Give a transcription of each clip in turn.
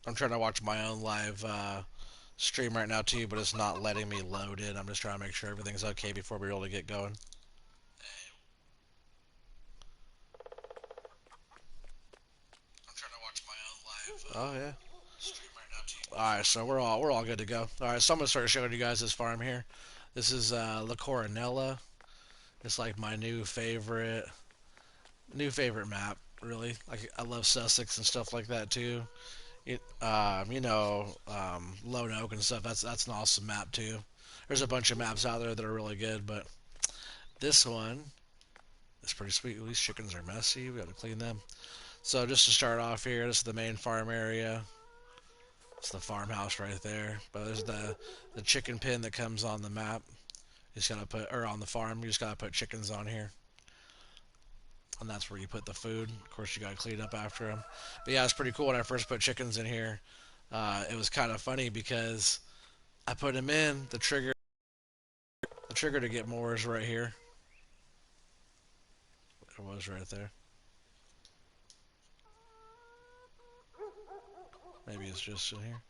I'm trying to watch my own live stream right now too, but it's not letting me load in. I'm just trying to make sure everything's okay before we're able to get going. I'm trying to watch my own live. Oh yeah. Stream right now too. All right, so we're all good to go. All right, so I'm gonna start showing you guys this farm here. This is La Coronella. It's like my new favorite map. Really, like I love Sussex and stuff like that too. Lone Oak and stuff. That's an awesome map too. There's a bunch of maps out there that are really good, but this one is pretty sweet. These chickens are messy. We got to clean them. So just to start off here, this is the main farm area. It's the farmhouse right there. But there's the chicken pen that comes on the map. You just gotta put, or on the farm. You just gotta put chickens on here, and that's where you put the food. Of course, you gotta clean up after them. But yeah, it's pretty cool when I first put chickens in here. It was kind of funny because I put them in. The trigger to get more is right here. It was right there. Maybe it's just in here.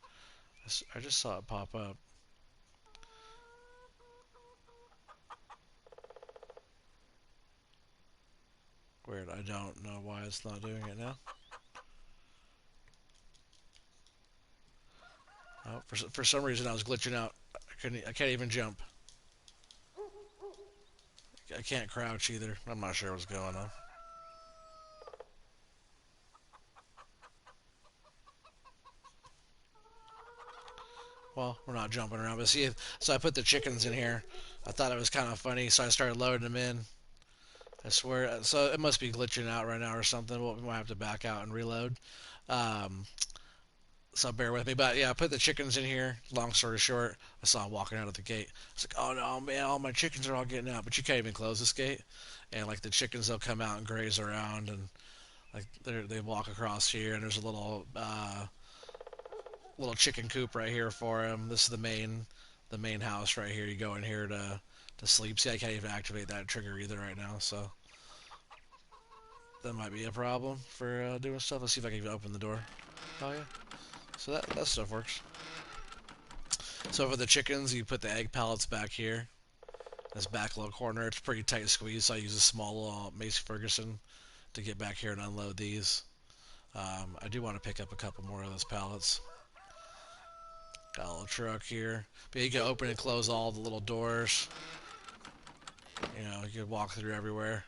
I just saw it pop up. Weird. I don't know why it's not doing it now. Oh, for some reason I was glitching out. I can't even jump. I can't crouch either. I'm not sure what's going on. Well, we're not jumping around, but see, so I put the chickens in here. I thought it was kind of funny, so I started loading them in. I swear, so it must be glitching out right now or something. We might have to back out and reload. Um, so bear with me. But yeah, I put the chickens in here. Long story short, I saw them walking out of the gate. I was like, oh no, man, all my chickens are all getting out. But you can't even close this gate. And like the chickens, they'll come out and graze around, and like they walk across here. And there's a little chicken coop right here for them. This is the main house right here. You go in here to sleep. See, I can't even activate that trigger either right now. So that might be a problem for doing stuff. Let's see if I can even open the door. Oh yeah. So that stuff works. So for the chickens, you put the egg pellets back here. This back little corner, it's pretty tight squeeze. So I use a small Mace Ferguson to get back here and unload these. I do want to pick up a couple more of those pallets. Got a little truck here. But you can open and close all the little doors. You can walk through everywhere.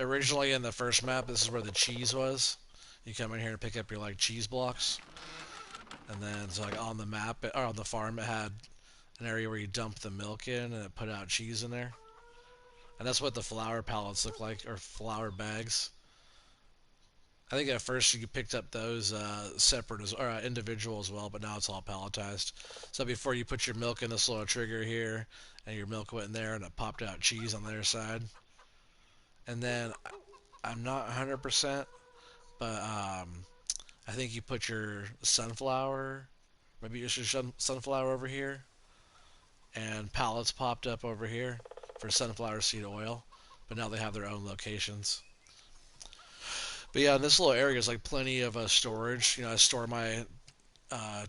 Originally in the first map, this is where the cheese was. You come in here and pick up your like cheese blocks. And then so like on the map or on the farm it had an area where you dump the milk in and it put out cheese in there. And that's what the flour pallets look like, or flour bags. I think at first you picked up those separate or individual as well, but now it's all palletized. So before you put your milk in this little trigger here, and your milk went in there, and it popped out cheese on the other side. And then I'm not 100%, but I think you put your sunflower, maybe it's your sunflower over here, and pallets popped up over here for sunflower seed oil. But now they have their own locations. But yeah, this little area is like plenty of storage. I store my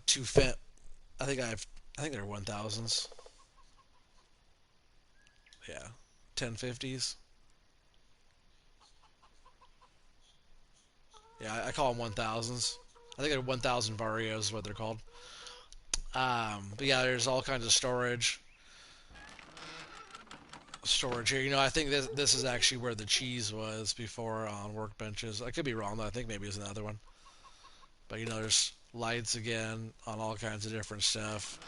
two Fent. I think they're 1000s. Yeah, 1050s. Yeah, I call them 1000s. I think they're 1000 Varios is what they're called. But yeah, there's all kinds of storage here. I think this is actually where the cheese was before on workbenches. I could be wrong though. I think maybe it's another one. But there's lights again on all kinds of different stuff.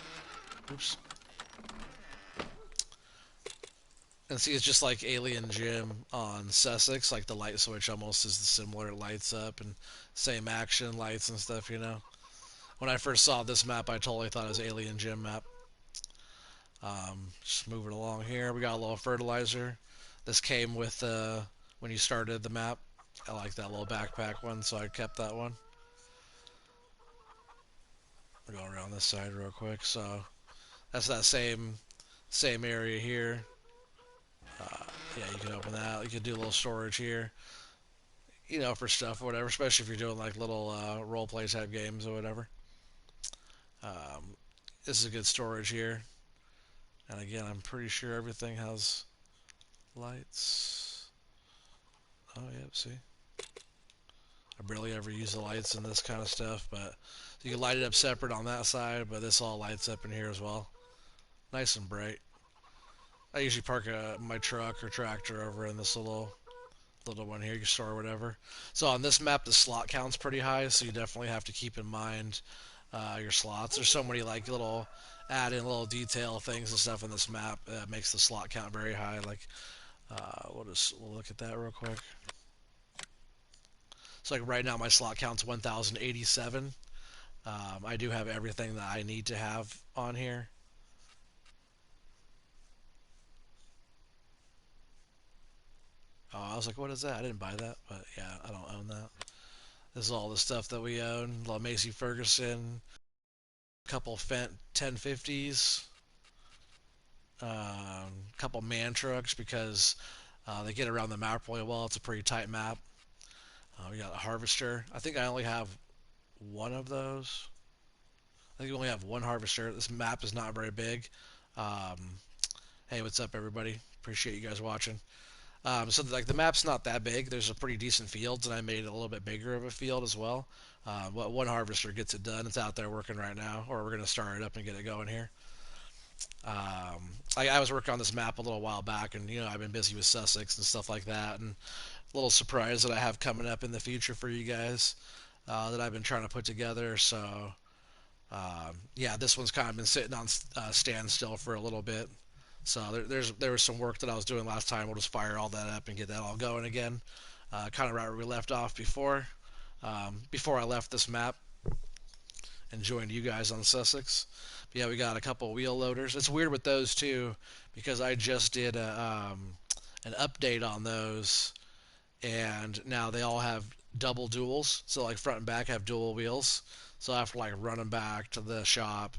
Oops. And see, it's just like Alien Gym on Sussex. Like the light switch almost is similar. It lights up and same action lights and stuff. When I first saw this map, I totally thought it was Alien Gym map. Just moving along here, we got a little fertilizer. This came with when you started the map. I like that little backpack one, so I kept that one. We'll go around this side real quick. So that's that same area here. Yeah, you can open that. You can do a little storage here. for stuff or whatever, especially if you're doing like little role play type games or whatever. Um, this is a good storage here. And again, I'm pretty sure everything has lights. Oh, yep, see? I barely ever use the lights in this kind of stuff, but you can light it up separate on that side, but this all lights up in here as well. Nice and bright. I usually park my truck or tractor over in this little one here. You can store whatever. So on this map, the slot count's pretty high, so you definitely have to keep in mind your slots. There's so many like little add in little detail things and stuff in this map that makes the slot count very high. Like we'll look at that real quick. So like right now my slot count's 1,087. I do have everything that I need to have on here. Oh, I was like, what is that? I didn't buy that, but yeah, I don't own that. This is all the stuff that we own. Little Macy Ferguson, couple Fent 1050s, couple man trucks because they get around the map really well. It's a pretty tight map. We got a harvester. I think I only have one of those. I think we only have one harvester. This map is not very big. Um, hey, what's up, everybody? Appreciate you guys watching. So like the map's not that big. There's a pretty decent fields, and I made it a little bit bigger of a field as well. But one harvester gets it done. It's out there working right now, or we're gonna start it up and get it going here. I was working on this map a little while back, and I've been busy with Sussex and stuff like that, and a little surprise that I have coming up in the future for you guys that I've been trying to put together. So yeah, this one's kind of been sitting on standstill for a little bit. So there was some work that I was doing last time. We'll just fire all that up and get that all going again. Kind of right where we left off before I left this map and joined you guys on Sussex. But yeah, we got a couple wheel loaders. It's weird with those too because I just did an update on those, and now they all have double duals. So like front and back have dual wheels. So I have to like run them back to the shop,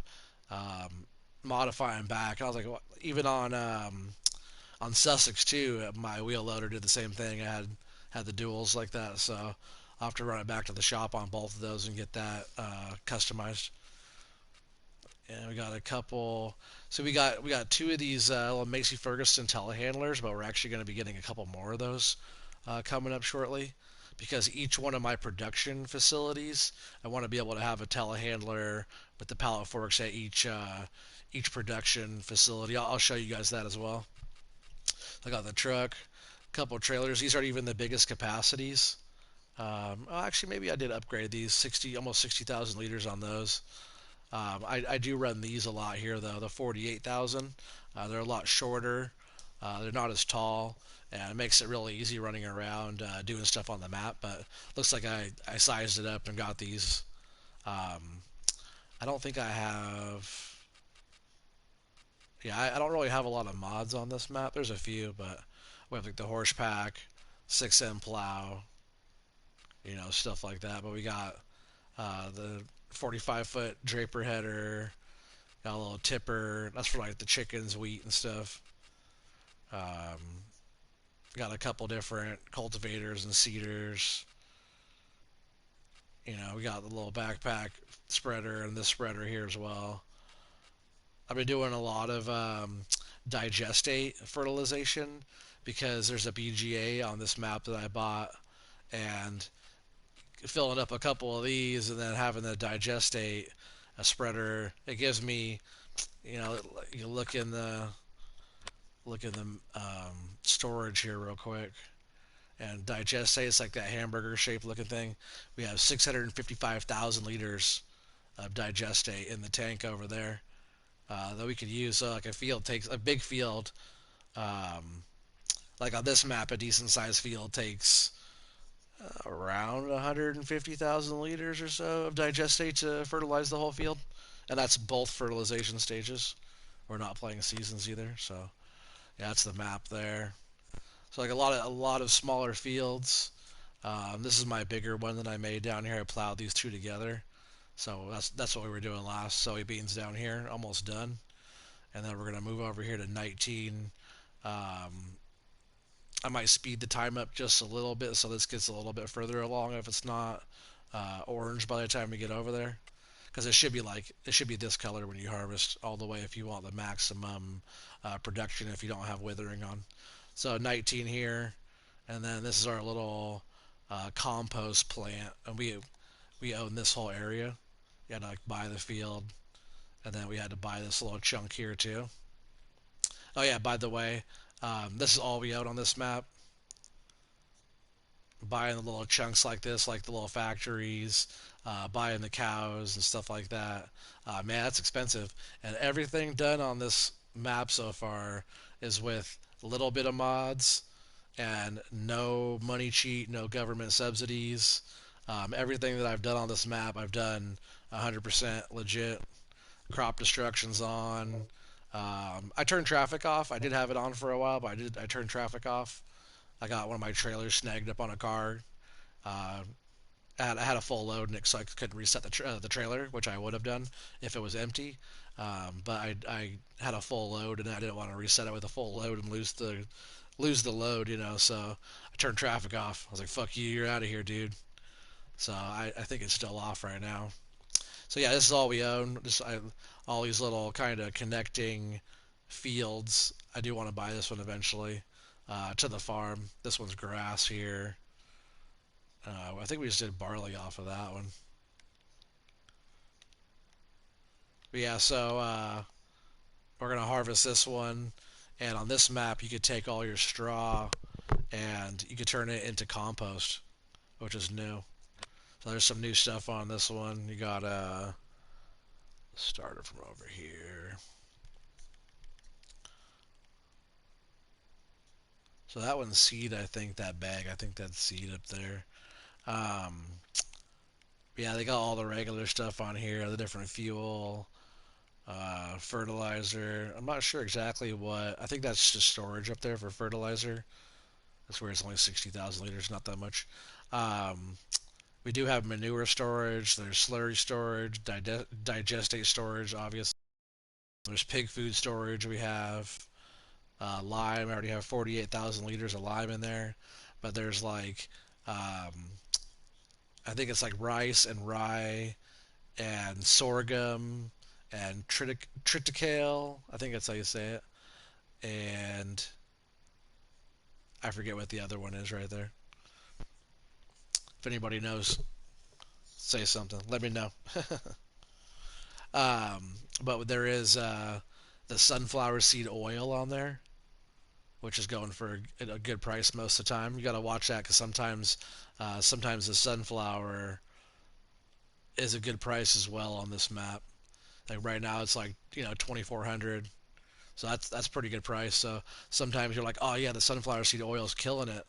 um, modify them back. I was like, even on Sussex too, my wheel loader did the same thing. I had the duals like that, so I'll have to run it back to the shop on both of those and get that customized. And we got a couple. So we got two of these little Macy Ferguson telehandlers, but we're actually going to be getting a couple more of those coming up shortly. Because each one of my production facilities, I want to be able to have a telehandler with the pallet forks at each production facility. I'll show you guys that as well. I got the truck, a couple of trailers. These aren't even the biggest capacities. Actually, maybe I did upgrade these 60, almost 60,000 liters on those. I do run these a lot here though. The 48,000. They're a lot shorter. They're not as tall, and it makes it really easy running around doing stuff on the map. But looks like I sized it up and got these. Um, I don't think I have. Yeah, I don't really have a lot of mods on this map. There's a few, but we have like the horse pack, 6M plow, stuff like that. But we got the 45-foot draper header, got a little tipper. That's for like the chickens, wheat, and stuff. Um, got a couple different cultivators and seeders. We got the little backpack spreader and this spreader here as well. I've been doing a lot of digestate fertilization because there's a BGA on this map that I bought, and filling up a couple of these and then having the digestate a spreader, it gives me, you look in the storage here real quick, and digestate, it's like that hamburger shaped looking thing. We have 655,000 liters of digestate in the tank over there that we could use. So like a big field, um, like on this map, a decent sized field takes around 150,000 liters or so of digestate to fertilize the whole field, and that's both fertilization stages. We're not playing seasons either, so yeah, that's the map there. So like a lot of smaller fields. This is my bigger one that I made down here. I plowed these two together, so that's what we were doing last. Soybeans down here, almost done, and then we're gonna move over here to 19. Um, I might speed the time up just a little bit so this gets a little bit further along if it's not orange by the time we get over there. Because it should be this color when you harvest all the way if you want the maximum production if you don't have withering on. So 19 here, and then this is our little compost plant, and we own this whole area. You had to like buy the field, and then we had to buy this little chunk here too. Oh yeah, by the way, this is all we own on this map. Buying the little chunks like this, like the little factories, buying the cows and stuff like that. Man, that's expensive. And everything done on this map so far is with a little bit of mods and no money cheat, no government subsidies. Everything that I've done on this map, I've done 100% legit. Crop destruction's on. I turned traffic off. I did have it on for a while, but I turned traffic off. I got one of my trailers snagged up on a car. Uh, I had a full load, and so I couldn't reset the trailer, which I would have done if it was empty. But I had a full load, and I didn't want to reset it with a full load and lose the load, you know. So I turned traffic off. I was like, "Fuck you, you're out of here, dude." So I think it's still off right now. So yeah, this is all we own. All these little kind of connecting fields. I do want to buy this one eventually to the farm. This one's grass here. I think we just did barley off of that one. But yeah, so we're gonna harvest this one, and on this map you could take all your straw and you could turn it into compost, which is new. So there's some new stuff on this one. You got started from over here. So that one's seed, I think. That bag, I think that's seed up there. Um, yeah, they got all the regular stuff on here, the different fuel, fertilizer. I'm not sure exactly what. I think that's just storage up there for fertilizer. That's where it's only 60,000 liters, not that much. Um, we do have manure storage. There's slurry storage, digestate storage, obviously. There's pig food storage. We have lime. I already have 48,000 liters of lime in there. But there's like, I think it's like rice and rye and sorghum and triticale. I think that's how you say it. And I forget what the other one is right there. If anybody knows, say something. Let me know. But there is the sunflower seed oil on there, which is going for a good price most of the time. You got to watch that because sometimes the sunflower is a good price as well on this map. Like right now, it's like 2,400. So that's pretty good price. So sometimes you're like, oh yeah, the sunflower seed oil is killing it,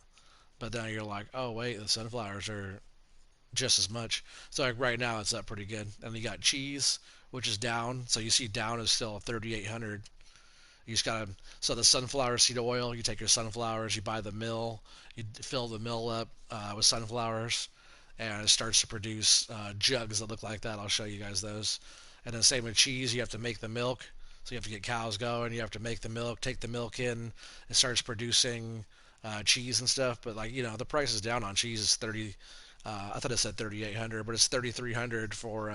but then you're like, oh wait, the sunflowers are just as much. So like right now, it's up pretty good. And you got cheese, which is down. So you see down is still 3,800. You just gotta. So the sunflower seed oil, you take your sunflowers, you buy the mill, you fill the mill up with sunflowers, and it starts to produce jugs that look like that. I'll show you guys those. And then same with cheese, you have to make the milk. So you have to get cows going. You have to make the milk, take the milk in. It starts producing cheese and stuff. But like the price is down on cheese. It's 30. I thought it said 3,800, but it's 3,300 for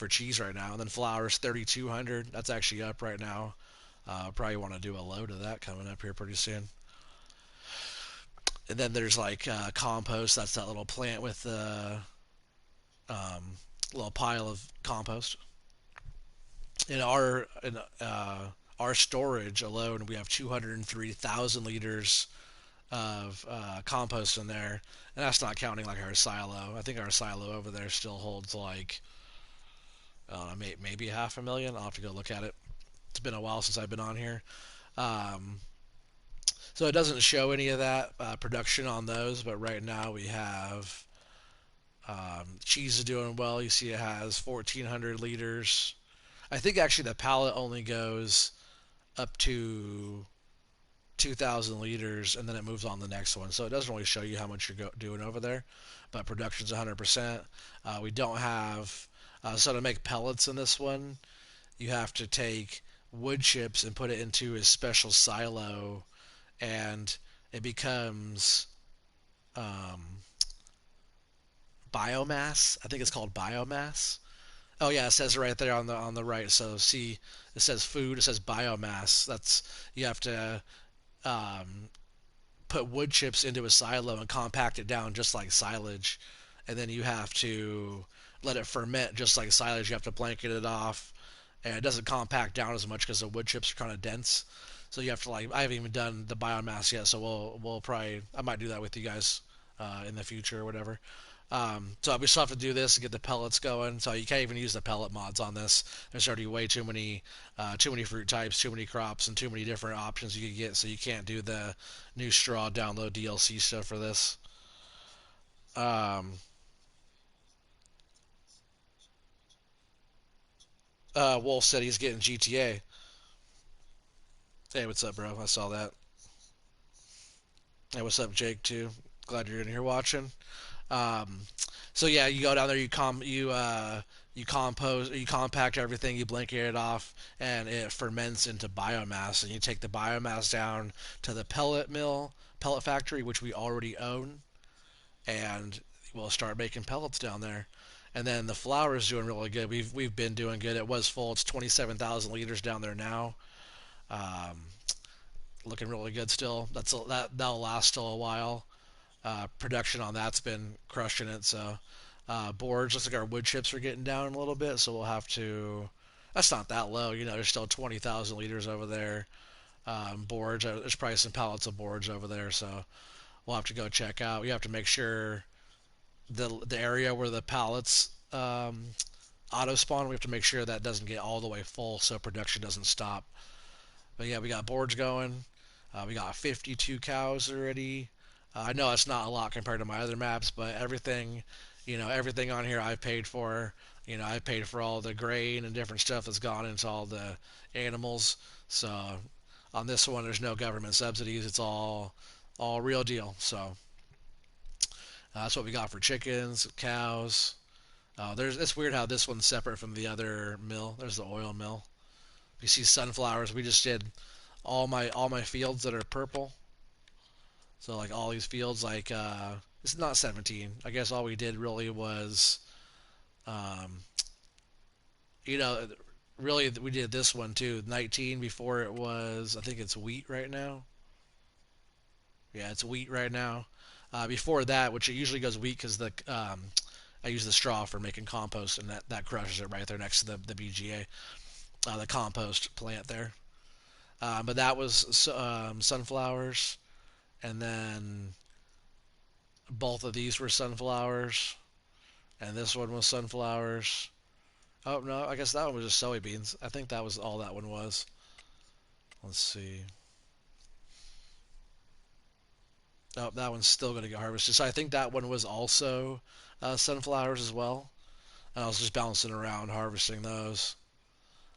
cheese right now. And then flour is 3,200. That's actually up right now. Probably want to do a load of that coming up here pretty soon. And then there's like compost. That's that little plant with the little pile of compost. In our storage alone, we have 203,000 liters of compost in there, and that's not counting like our silo. I think our silo over there still holds like maybe 500,000. I'll have to go look at it. It's been a while since I've been on here. Um, so it doesn't show any of that production on those, but right now we have cheese is doing well. You see it has 1,400 liters. I think actually the pallet only goes up to 2,000 liters and then it moves on to the next one. So it doesn't really show you how much you're doing over there, but production's 100%. We don't have, so to make pellets in this one, you have to take wood chips and put it into a special silo and it becomes biomass. I think it's called biomass. Oh yeah, it says it right there on the right. So see, it says food. It says biomass. That's you have to um, put wood chips into a silo and compact it down just like silage, and then you have to let it ferment just like silage. You have to blanket it off, and it doesn't compact down as much because the wood chips are kind of dense. So you have to like I haven't even done the biomass yet, so we'll probably I might do that with you guys in the future or whatever. So we still have to do this to get the pellets going. So you can't even use the pellet mods on this. There's already way too many fruit types, too many crops, and too many different options you could get. So you can't do the new straw download DLC stuff for this. Um, Wolf said he's getting GTA. Hey, what's up, bro? I saw that. Hey, what's up, Jake? Too. Glad you're in here watching. Um, so yeah, you go down there, you compost, you compact everything, you blanket it off, and it ferments into biomass. And you take the biomass down to the pellet factory, which we already own, and we'll start making pellets down there. And then the flour is doing really good. We've been doing good. It was full. It's 27,000 liters down there now. Um, Looking really good still. That'll last still a while. Production on that's been crushing it. So boards, looks like our wood chips are getting down a little bit. So we'll have to. That's not that low. There's still 20,000 liters over there. Boards, there's probably some pallets of boards over there. So we'll have to go check out. We have to make sure the area where the pallets auto spawn. We have to make sure that doesn't get all the way full, so production doesn't stop. But yeah, we got boards going. We got 52 cows already. I know it's not a lot compared to my other maps, but everything on here I paid for. I paid for all the grain and different stuff that's gone into all the animals. So on this one, there's no government subsidies. It's all real deal. So that's what we got for chickens, cows. It's weird how this one's separate from the other mill. There's the oil mill. You see sunflowers. We just did all my fields that are purple. So like all these fields, like it's not 17. I guess all we did really was, um, you know, really we did this one too. 19 before it was. I think it's wheat right now. Yeah, it's wheat right now. Before that, which it usually goes wheat because I use the straw for making compost, and that crushes it right there next to the BGA, the compost plant there. But that was sunflowers, and then both of these were sunflowers, and this one was sunflowers. Oh no, I guess that one was just soybeans. I think that was all that one was. Let's see. Oh, that one's still going to get harvested. So I think that one was also sunflowers as well. And I was just bouncing around harvesting those.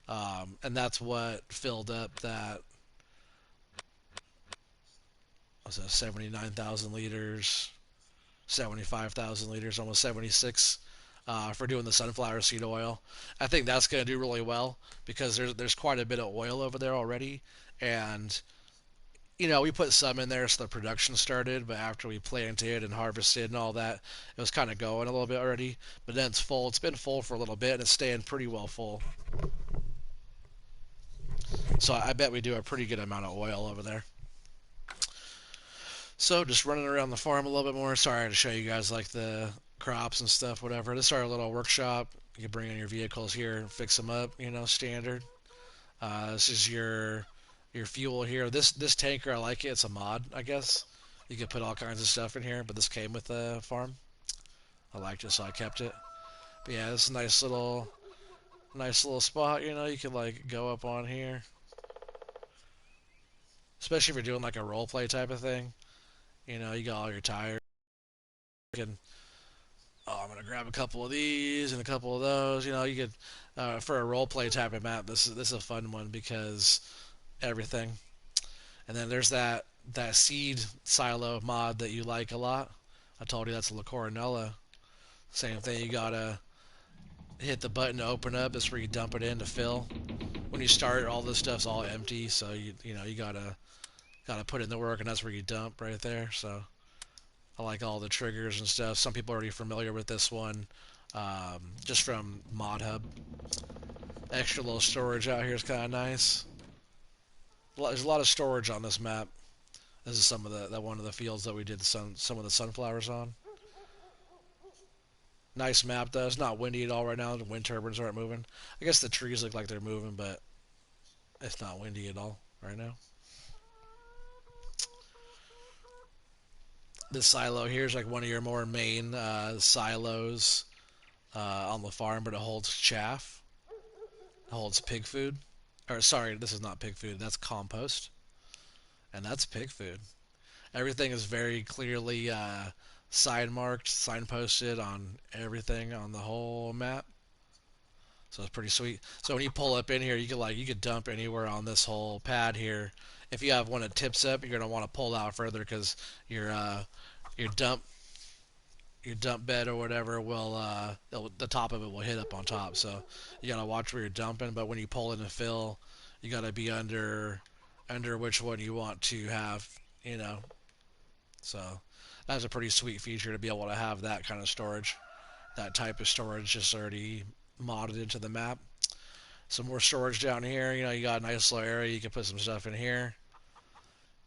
And that's what filled up that was it 79,000 liters, 75,000 liters, almost 76 for doing the sunflower seed oil. I think that's going to do really well because there's quite a bit of oil over there already, and we put some in there so the production started, but after we planted and harvested and all that, it was kind of going a little bit already. But then it's full. It's been full for a little bit, and it's staying pretty well full. So I bet we do a pretty good amount of oil over there. So just running around the farm a little bit more. Sorry to show you guys like the crops and stuff, whatever. This is our little workshop. You can bring in your vehicles here and fix them up, standard. This is your fuel here. This tanker, I like it. It's a mod, I guess. You could put all kinds of stuff in here, but this came with the farm. I liked it, so I kept it. But yeah, this is a nice little spot. You can like go up on here, especially if you're doing like a role play type of thing. You got all your tires. You can, oh, I'm gonna grab a couple of these and a couple of those. You could for a role play type of map. This is a fun one because everything. And then there's that seed silo mod that you like a lot. I told you that's La Coronella. Same thing. You gotta hit the button to open up. That's where you dump it in to fill. When you start, all this stuff's all empty, so you gotta Got to put in the work, and that's where you dump right there. So I like all the triggers and stuff. Some people are already familiar with this one, just from Mod Hub. Extra little storage out here is kind of nice. There's a lot of storage on this map. This is some of the that one of the fields that we did some of the sunflowers on. Nice map though. It's not windy at all right now. The wind turbines aren't moving. I guess the trees look like they're moving, but it's not windy at all right now. This silo here is like one of your more main silos on the farm, but it holds chaff. It holds pig food. Or sorry, this is not pig food. That's compost, and that's pig food. Everything is very clearly sign marked, signposted on everything on the whole map. So it's pretty sweet. So when you pull up in here, you could dump anywhere on this whole pad here. If you have one that tips up, you're gonna want to pull out further because your your dump your dump bed or whatever will the top of it will hit up on top. So you gotta watch where you're dumping. But when you pull in and fill, you gotta be under which one you want to have. You know, so that's a pretty sweet feature to be able to have that kind of storage, that type of storage just already modded into the map. Some more storage down here. You know, you got a nice little area. You can put some stuff in here.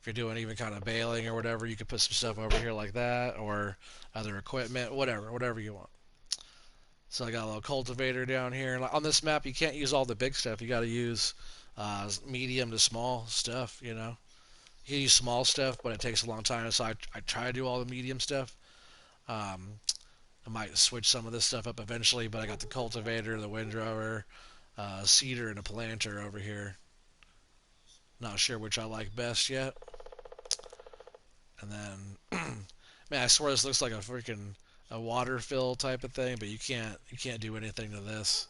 If you're doing even kind of baling or whatever, you could put some stuff over here like that, or other equipment, whatever you want. So I got a little cultivator down here. On this map, you can't use all the big stuff. You got to use medium to small stuff. You know, you can use small stuff, but it takes a long time. So I try to do all the medium stuff. Um, I might switch some of this stuff up eventually, but I got the cultivator, the windrower, seeder, and a planter over here. Not sure which I like best yet. And then, man, I swear this looks like a freaking a water fill type of thing, but you can't do anything to this.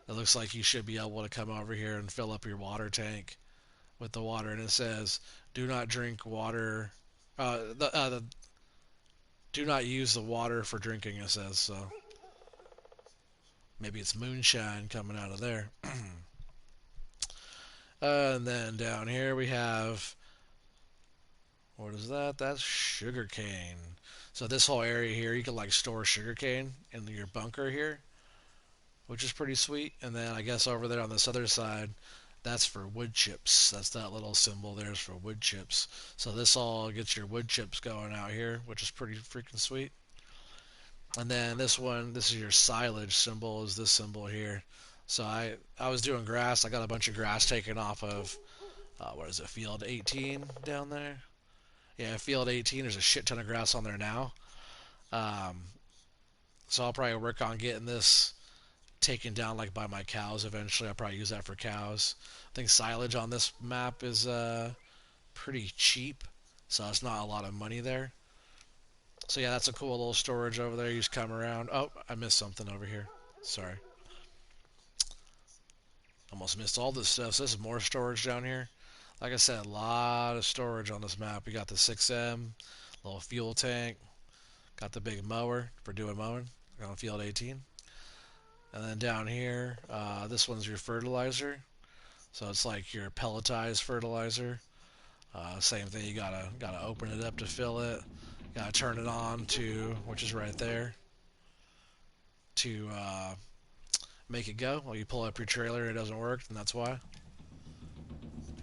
It looks like you should be able to come over here and fill up your water tank with the water, and it says, "Do not drink water." The do not use the water for drinking. It says so. Maybe it's moonshine coming out of there. And then down here we have, what is that? That's sugar cane. So this whole area here, you can like store sugar cane in your bunker here, which is pretty sweet. And then I guess over there on this other side, that's for wood chips. That's that little symbol there is for wood chips. So this all gets your wood chips going out here, which is pretty freaking sweet. And then this one, this is your silage symbol, is this symbol here. So I was doing grass. I got a bunch of grass taken off of what is it, field 18 down there? Yeah, field 18. There's a shit ton of grass on there now. Um, so I'll probably work on getting this taken down like by my cows eventually. I'll probably use that for cows. I think silage on this map is pretty cheap, so it's not a lot of money there. So yeah, that's a cool little storage over there. You just come around. Oh, I missed something over here. Sorry. Almost missed all this stuff. So this is more storage down here. Like I said, a lot of storage on this map. We got the 6M, little fuel tank, got the big mower for doing mowing on field 18. And then down here, this one's your fertilizer. So it's like your pelletized fertilizer. Same thing. You gotta open it up to fill it. Gotta turn it on to, which is right there, to make it go. Well, you pull up your trailer, it doesn't work, and that's why.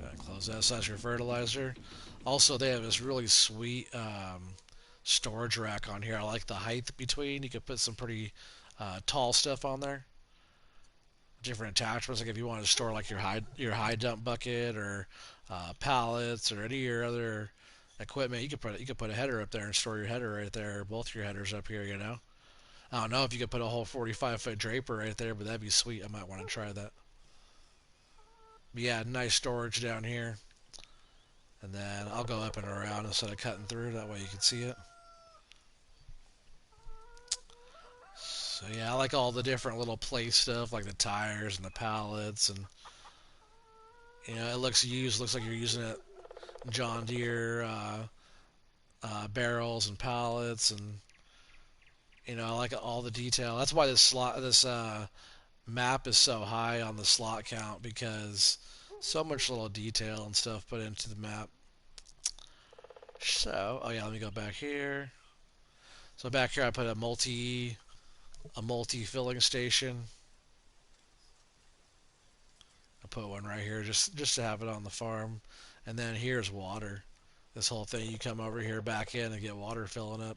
Gotta close that. So that's your fertilizer. Also, they have this really sweet storage rack on here. I like the height between. You could put some pretty tall stuff on there. Different attachments, like if you want to store like your high dump bucket or pallets or any of your other equipment, you could put a header up there and store your header right there, or both your headers up here. You know, I don't know if you could put a whole 45-foot draper right there, but that'd be sweet. I might want to try that. But yeah, nice storage down here. And then I'll go up and around instead of cutting through. That way you can see it. So yeah, I like all the different little play stuff, like the tires and the pallets, and it looks used. Looks like you're using it John Deere barrels and pallets, and I like all the detail. That's why this map is so high on the slot count, because so much little detail and stuff put into the map. So, oh yeah, let me go back here. So back here I put a multi filling station. I put one right here just to have it on the farm. And then here's water. This whole thing, you come over here back in and get water filling up.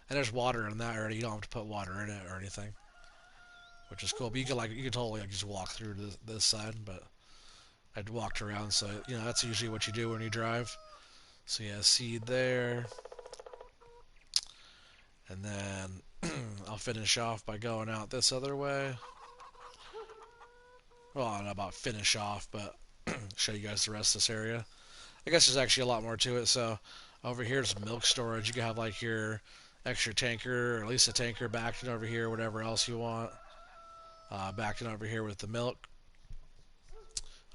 And there's water in that already. You don't have to put water in it or anything, which is cool. But you can totally just walk through to this side. But I'd walked around, so that's usually what you do when you drive. So yeah, seed there, and then I'll finish off by going out this other way. Well, I don't know about finish off, but show you guys the rest of this area. I guess there's actually a lot more to it. So over here is milk storage. You can have like your extra tanker, or at least a tanker backed in over here, whatever else you want. Backed in over here with the milk,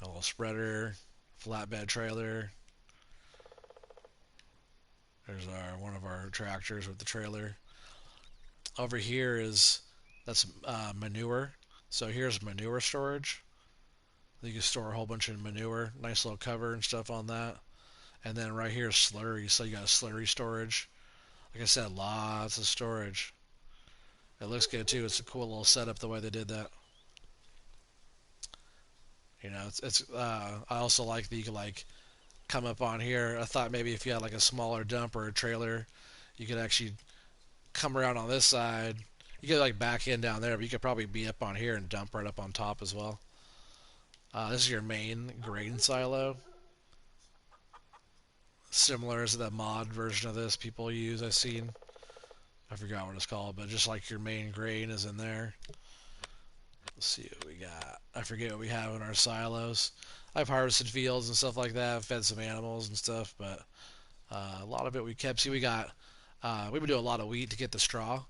a little spreader, flatbed trailer. There's one of our tractors with the trailer. Over here that's manure. So here's manure storage. You can store a whole bunch of manure, nice little cover and stuff on that. And then right here is slurry. So you got slurry storage. Like I said, lots of storage. It looks good too. It's a cool little setup the way they did that. I also like that you can like come up on here. I thought maybe if you had like a smaller dump or a trailer, you could actually come around on this side. You could like back in down there, but you could probably be up on here and dump right up on top as well. This is your main grain silo. Similar to the mod version of this people use. I've seen. I forgot what it's called, but just like your main grain is in there. Let's see what we got. I forget what we have in our silos. I've harvested fields and stuff like that. I've fed some animals and stuff, but a lot of it we kept. See, we've been doing a lot of wheat to get the straw.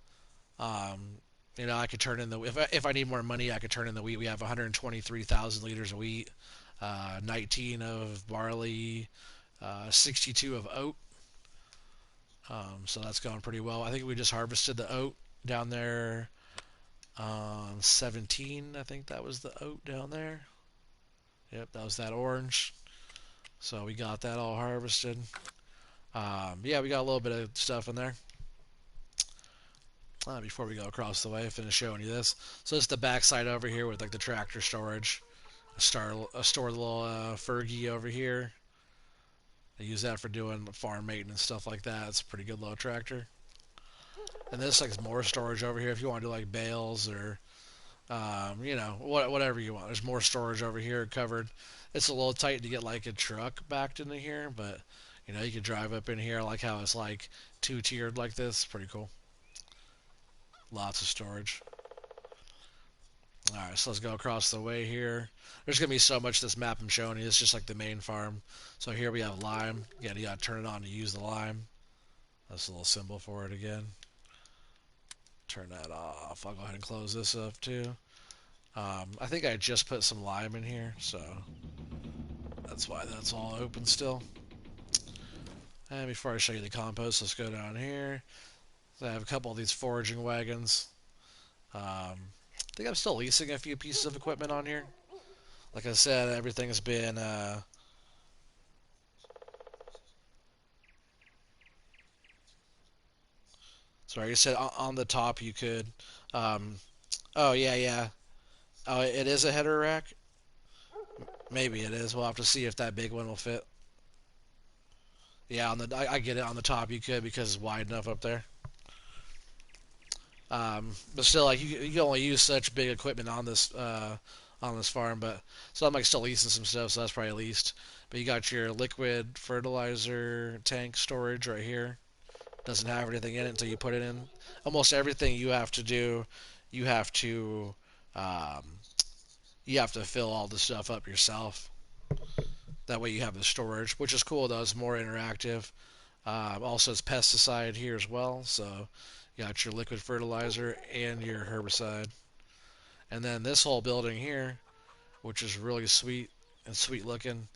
Um, I could turn in the if I need more money, I could turn in the wheat. We have 123,000 liters of wheat, 19 of barley, 62 of oat. So that's going pretty well. I think we just harvested the oat down there on 17. I think that was the oat down there. Yep, that was that orange. So we got that all harvested. Yeah, we got a little bit of stuff in there. Before we go across the way, finish showing you this. So it's the backside over here with like the tractor storage. I store a little Fergie over here. I use that for doing farm maintenance stuff like that. It's a pretty good little tractor. And this like more storage over here if you want to do like bales or whatever you want. There's more storage over here covered. It's a little tight to get like a truck backed into here, but you can drive up in here. I like how it's like two tiered like this. Pretty cool. Lots of storage. Alright, so let's go across the way here. There's going to be so much this map I'm showing you. It's just like the main farm. So here we have lime. Again, you got to turn it on to use the lime. That's a little symbol for it again. Turn that off. I'll go ahead and close this up too. I think I just put some lime in here, so that's why that's all open still. And before I show you the compost, let's go down here. So I have a couple of these foraging wagons. I think I'm still leasing a few pieces of equipment on here. Like I said, everything's been sorry, you said on the top you could. Um, oh yeah, yeah. Oh, it is a header rack. Maybe it is. We'll have to see if that big one will fit. Yeah, I get it. On the top you could because it's wide enough up there. But still, like you can only use such big equipment on this farm. But so I'm like still leasing some stuff, so that's probably leased. But you got your liquid fertilizer tank storage right here. Doesn't have anything in it until you put it in. Almost everything you have to do, you have to um, you have to fill all the stuff up yourself. That way you have the storage, which is cool though. It's more interactive. Also, it's pesticide here as well, so you got your liquid fertilizer and your herbicide. And then this whole building here, which is really sweet and sweet looking,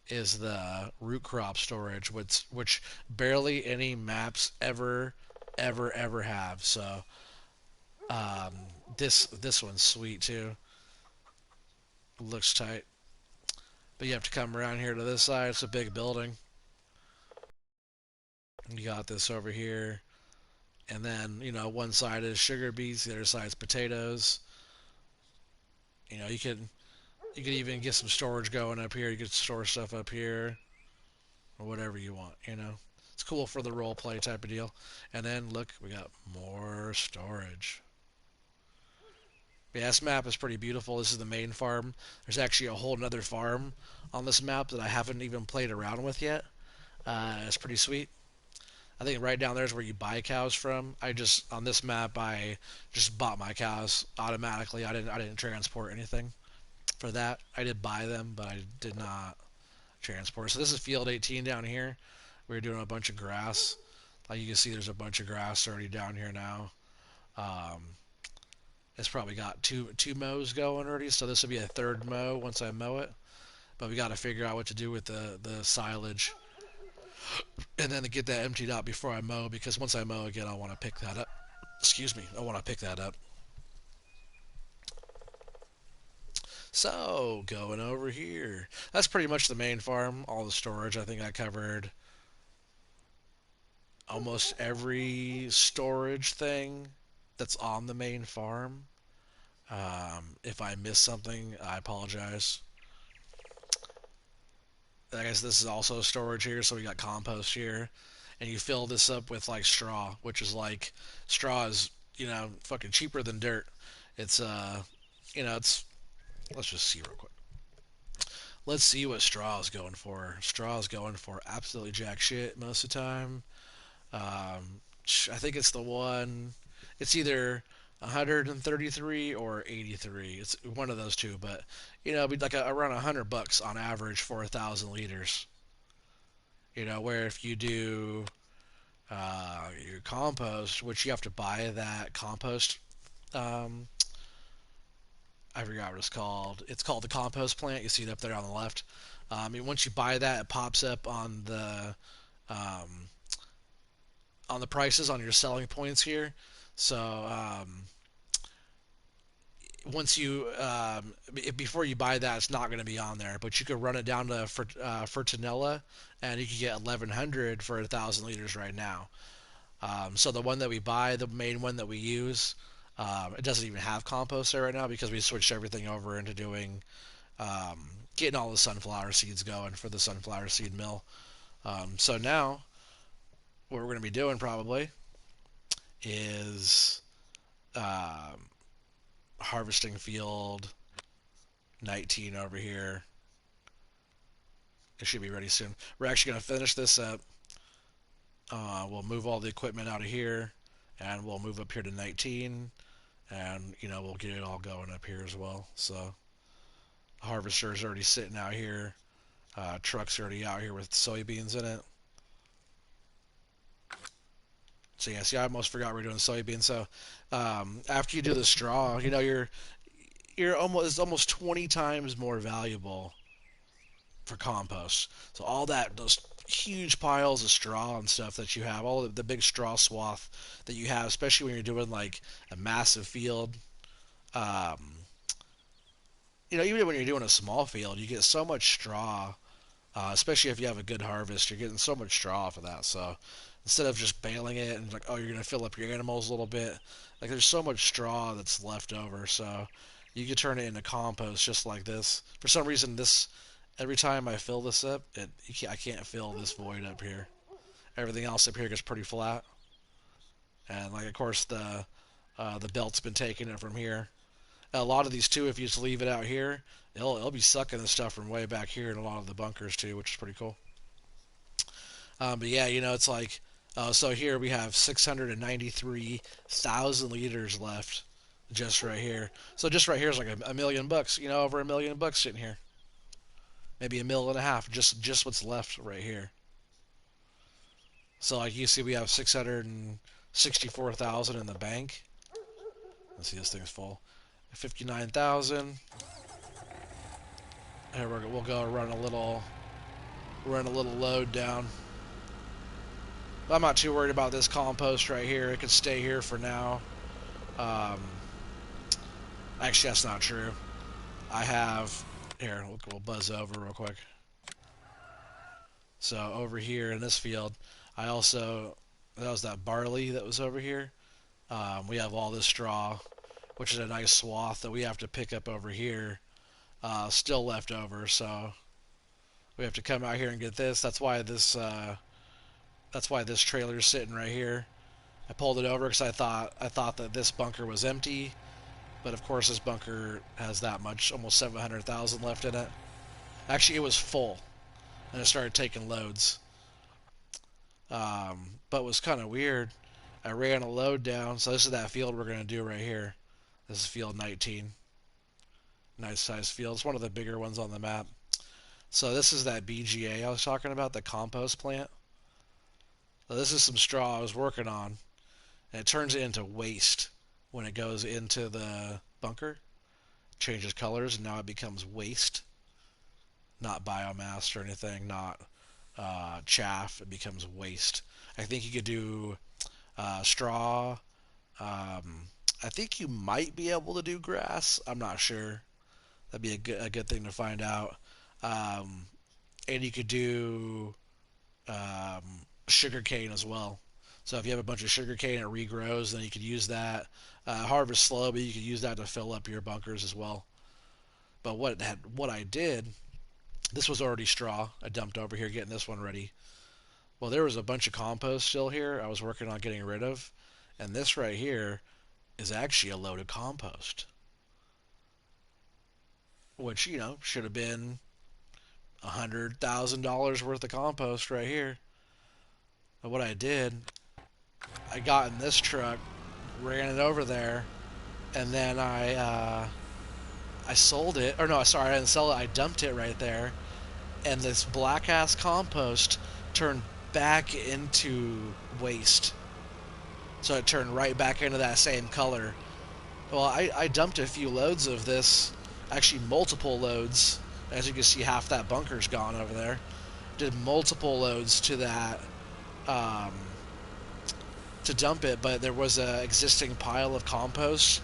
is the root crop storage, which barely any maps ever have. So um, this one's sweet too. Looks tight, but you have to come around here to this side. It's a big building. You got this over here, and then one side is sugar beets, the other side is potatoes. You could even get some storage going up here. You could store stuff up here or whatever you want. It's cool for the role play type of deal. And then look, we got more storage. Yeah, this map is pretty beautiful. This is the main farm. There's actually a whole nother farm on this map that I haven't even played around with yet. It's pretty sweet. I think right down there is where you buy cows from. On this map I just bought my cows automatically. I didn't transport anything for that. I did buy them, but I did not transport. So this is field 18 down here. We're doing a bunch of grass. Like you can see, there's a bunch of grass already down here now. Um, it's probably got two mows going already, so this will be a third mow once I mow it. But we got to figure out what to do with the silage, and then to get that emptied out before I mow, because once I mow again, I want to pick that up. Excuse me, I want to pick that up. So, going over here. That's pretty much the main farm, all the storage. I think I covered almost every storage thing that's on the main farm. If I missed something, I apologize. I guess this is also storage here, so we got compost here. And you fill this up with like straw, which is like, straw is, fucking cheaper than dirt. It's, it's, let's just see real quick. Let's see what straw is going for. Straw is going for absolutely jack shit most of the time. I think it's the one. It's either 133 or 83. It's one of those two, but it'd be like around $100 on average for 1,000 liters. Where if you do your compost, which you have to buy that compost. Um, I forgot what it's called. It's called the compost plant. You see it up there on the left. Once you buy that, it pops up um, on the prices on your selling points here. So once you before you buy that, it's not going to be on there, but you could run it down to Fertilizer, and you could get 1,100 for 1,000 liters right now. So the one that we buy, the main one that we use, it doesn't even have compost there right now because we switched everything over into doing getting all the sunflower seeds going for the sunflower seed mill. So now what we're going to be doing probably is harvesting field 19 over here. It should be ready soon. We're actually going to finish this up. We'll move all the equipment out of here, and we'll move up here to 19, and we'll get it all going up here as well. So the harvester's already sitting out here. Truck's already out here with soybeans in it. So yeah, see, I almost forgot we are doing soybeans. So after you do the straw, you're almost 20 times more valuable for compost. So all those huge piles of straw and stuff that you have, all the big straw swath that you have, especially when you're doing like a massive field. Um, Even when you're doing a small field, you get so much straw. Especially if you have a good harvest, you're getting so much straw for that. So instead of just baling it and like, oh, you're gonna fill up your animals a little bit, like there's so much straw that's left over. So you could turn it into compost just like this. For some reason, every time I fill this up, I can't fill this void up here. Everything else up here gets pretty flat, and like of course the belt's been taking it from here. A lot of these too, if you just leave it out here, it'll be sucking the stuff from way back here in a lot of the bunkers too, which is pretty cool. But yeah, it's like so here we have 693,000 liters left just right here. So just right here is like a million bucks, over $1 million sitting here. Maybe $1.5 million, just what's left right here. So like you see, we have 664,000 in the bank. Let's see, this thing's full. 59,000. Here we'll go run a little load down. But I'm not too worried about this compost right here. It could stay here for now. Um, Actually, that's not true. I have here. We'll buzz over real quick. So over here in this field, I also, that was that barley that was over here. We have all this straw, which is a nice swath that we have to pick up over here, still left over. So we have to come out here and get this. That's why this trailer is sitting right here. I pulled it over because I thought that this bunker was empty, but of course this bunker has that much, almost 700,000 left in it. Actually, it was full, and it started taking loads. But it was kind of weird. I ran a load down, so this is that field we're going to do right here. This is field 19. Nice size field. It's one of the bigger ones on the map. So this is that BGA I was talking about, the compost plant. So this is some straw I was working on, and it turns it into waste when it goes into the bunker. Changes colors, and now it becomes waste. Not biomass or anything, not chaff. It becomes waste. I think you could do straw. I think you might be able to do grass. I'm not sure. That'd be a good thing to find out. And you could do sugar cane as well. So if you have a bunch of sugar cane, it regrows, then you could use that. Harvest slow, but you could use that to fill up your bunkers as well. But what I did, this was already straw. I dumped over here getting this one ready. Well, there was a bunch of compost still here I was working on getting rid of. And this right here is actually a load of compost. Which, should have been $100,000 worth of compost right here. But what I did, I got in this truck, ran it over there, and then I sold it. Or no, sorry, I didn't sell it. I dumped it right there, and this black ass compost turned back into waste. So it turned right back into that same color. Well, I dumped a few loads of this, actually multiple loads. As you can see, half that bunker's gone over there. Did multiple loads to that to dump it, but there was a existing pile of compost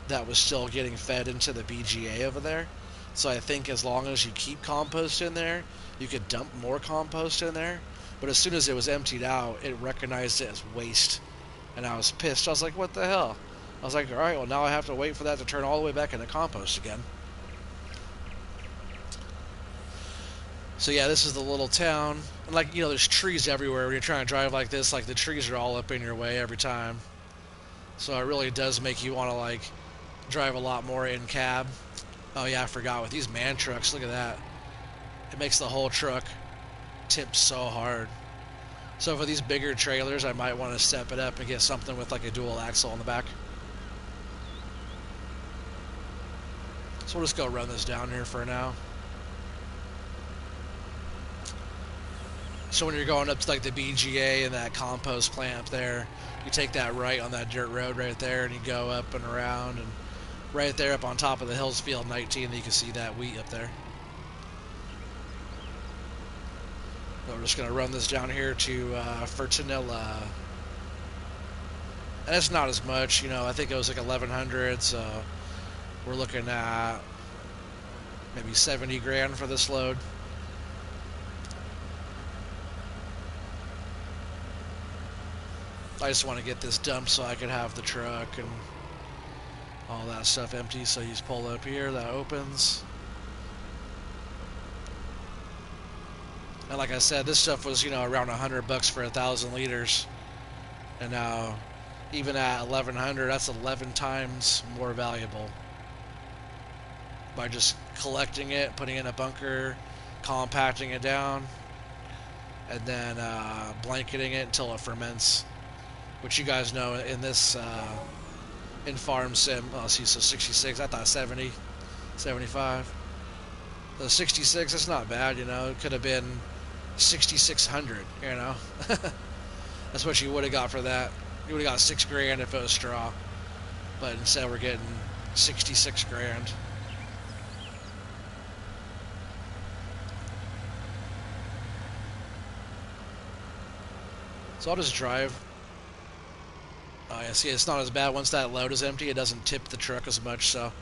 that was still getting fed into the BGA over there. So I think as long as you keep compost in there, you could dump more compost in there. But as soon as it was emptied out, it recognized it as waste. And I was pissed. I was like, what the hell? I was like, alright, well now I have to wait for that to turn all the way back into compost again. So yeah, this is the little town. And like, there's trees everywhere when you're trying to drive like this. Like, the trees are all up in your way every time. So it really does make you want to, like, drive a lot more in cab. Oh yeah, I forgot. With these man trucks, look at that. It makes the whole truck tip so hard. So for these bigger trailers, I might want to step it up and get something with like a dual axle on the back. So we'll just go run this down here for now. So when you're going up to like the BGA and that compost plant up there, you take that right on that dirt road right there, and you go up and around, and right there up on top of the hills, field 19, you can see that wheat up there. So we're just going to run this down here to Fertilizer. And it's not as much, I think it was like 1,100, so we're looking at maybe 70 grand for this load. I just want to get this dumped so I can have the truck and all that stuff empty. So you just pull up here, that opens. And like I said, this stuff was, around $100 for 1,000 liters. And now, even at 1,100, that's 11 times more valuable. By just collecting it, putting it in a bunker, compacting it down, and then blanketing it until it ferments. Which you guys know in this, in Farm Sim, see, so 66, I thought 70, 75. The 66, that's not bad, it could have been 6,600, That's what you would have got for that. You would have got $6 grand if it was straw. But instead we're getting 66 grand. So I'll just drive. Oh yeah, see, it's not as bad. Once that load is empty, it doesn't tip the truck as much, so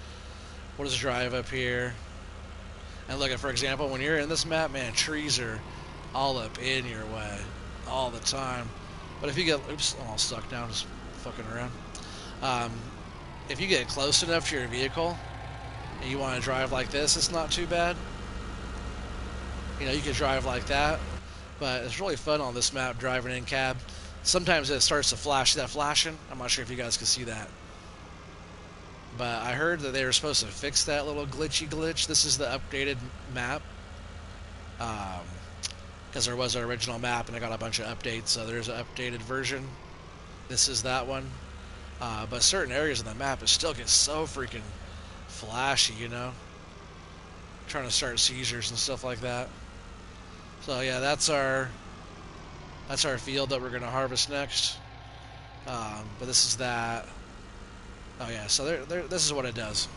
we'll just drive up here. And look at, for example, when you're in this map, man, trees are all up in your way. all the time. But if you get, oops, I'm all stuck now, just fucking around. Um, if you get close enough to your vehicle and you want to drive like this, it's not too bad. You know, you could drive like that, but it's really fun on this map driving in cab. Sometimes it starts to flash. See that flashing? I'm not sure if you guys can see that. But I heard that they were supposed to fix that little glitchy glitch. This is the updated map. Because there was an original map and I got a bunch of updates, so there's an updated version. This is that one. But certain areas of the map, it still gets so freaking flashy, you know? Trying to start seizures and stuff like that. So yeah, that's our field that we're gonna harvest next. But this is that. Oh yeah, so this is what it does.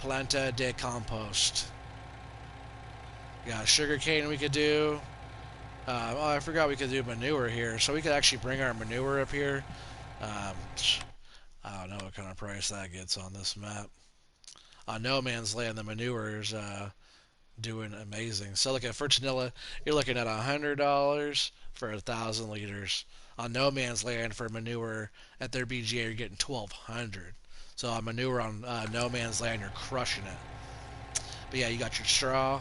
Planta de compost. We got sugarcane we could do. Oh, I forgot we could do manure here. So we could actually bring our manure up here. Um, I don't know what kind of price that gets on this map. On No Man's Land, the manure is doing amazing. So look at Fertilizer, you're looking at $100 for 1,000 liters. On No Man's Land for manure at their BGA, you're getting 1,200. So on manure on No Man's Land, you're crushing it. But yeah, you got your straw.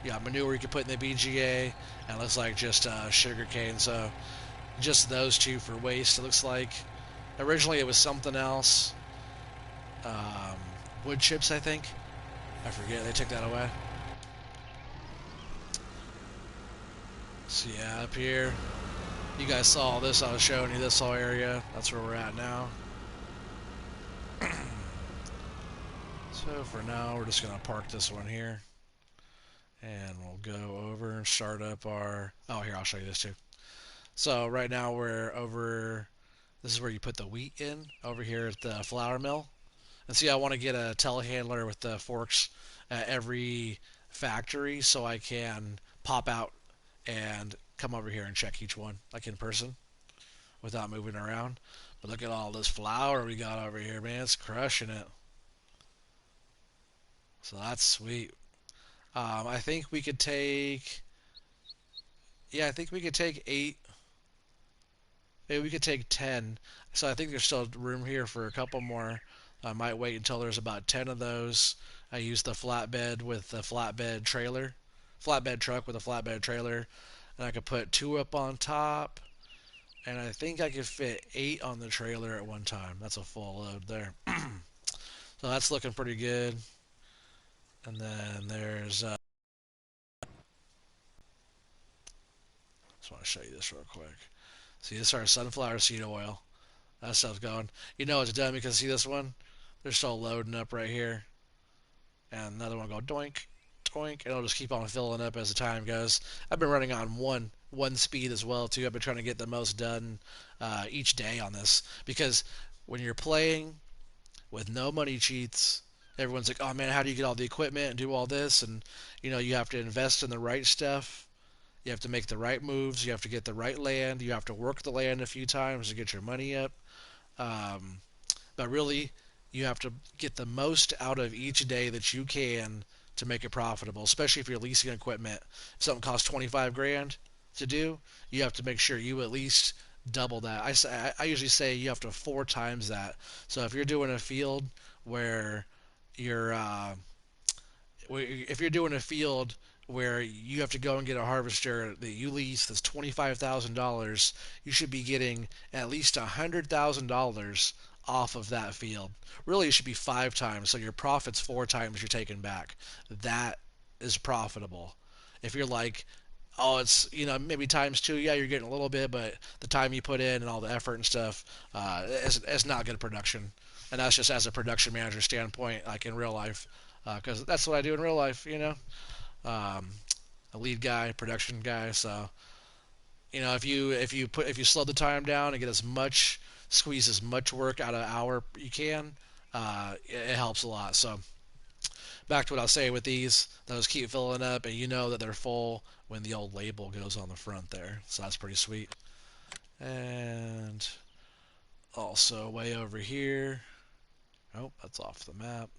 You got manure you can put in the BGA, and it looks like just sugar cane. So just those two for waste. It looks like originally it was something else. Um, wood chips, I think. I forget. They took that away. So yeah, up here, you guys saw this. I was showing you this whole area. That's where we're at now. So for now, we're just gonna park this one here, and we'll go over and start up our. Oh, here I'll show you this too. So right now we're over. This is where you put the wheat in over here at the flour mill. And see, I want to get a telehandler with the forks at every factory so I can pop out and come over here and check each one, like in person, without moving around. But look at all this flour we got over here, man. It's crushing it. So that's sweet. I think we could take. Yeah, I think we could take 8. Maybe we could take 10. So I think there's still room here for a couple more. I might wait until there's about 10 of those. I use the flatbed with the flatbed truck with a flatbed trailer, and I could put 2 up on top, and I think I could fit 8 on the trailer at one time. That's a full load there. So that's looking pretty good. And then there's, just want to show you this real quick. See, this is our sunflower seed oil. That stuff's going. You know it's done because see this one? They're still loading up right here. And another one will go doink, doink, and it'll just keep on filling up as the time goes. I've been running on one speed as well too. I've been trying to get the most done each day on this because when you're playing with no money cheats, everyone's like, "Oh man, how do you get all the equipment and do all this?" And you have to invest in the right stuff. You have to make the right moves. You have to get the right land. You have to work the land a few times to get your money up. Um, but really, you have to get the most out of each day that you can to make it profitable, especially if you're leasing equipment. If something costs 25 grand to do, you have to make sure you at least double that. I usually say you have to 4 times that. So if you're doing a field where you're if you're doing a field where you have to go and get a harvester that you lease that's $25,000, you should be getting at least $100,000 off of that field. Really, it should be 5 times, so your profit's 4 times you're taking back. That is profitable. If you're like, oh, it's maybe times 2, yeah, you're getting a little bit, but the time you put in and all the effort and stuff, it's not good production. And that's just as a production manager standpoint, like in real life, because that's what I do in real life. Um, a lead guy, production guy. So if you slow the time down and get squeeze as much work out of an hour you can, it helps a lot. So back to what I was saying with these, those keep filling up, and you know that they're full when the old label goes on the front there. So that's pretty sweet. And also way over here. Oh, that's off the map.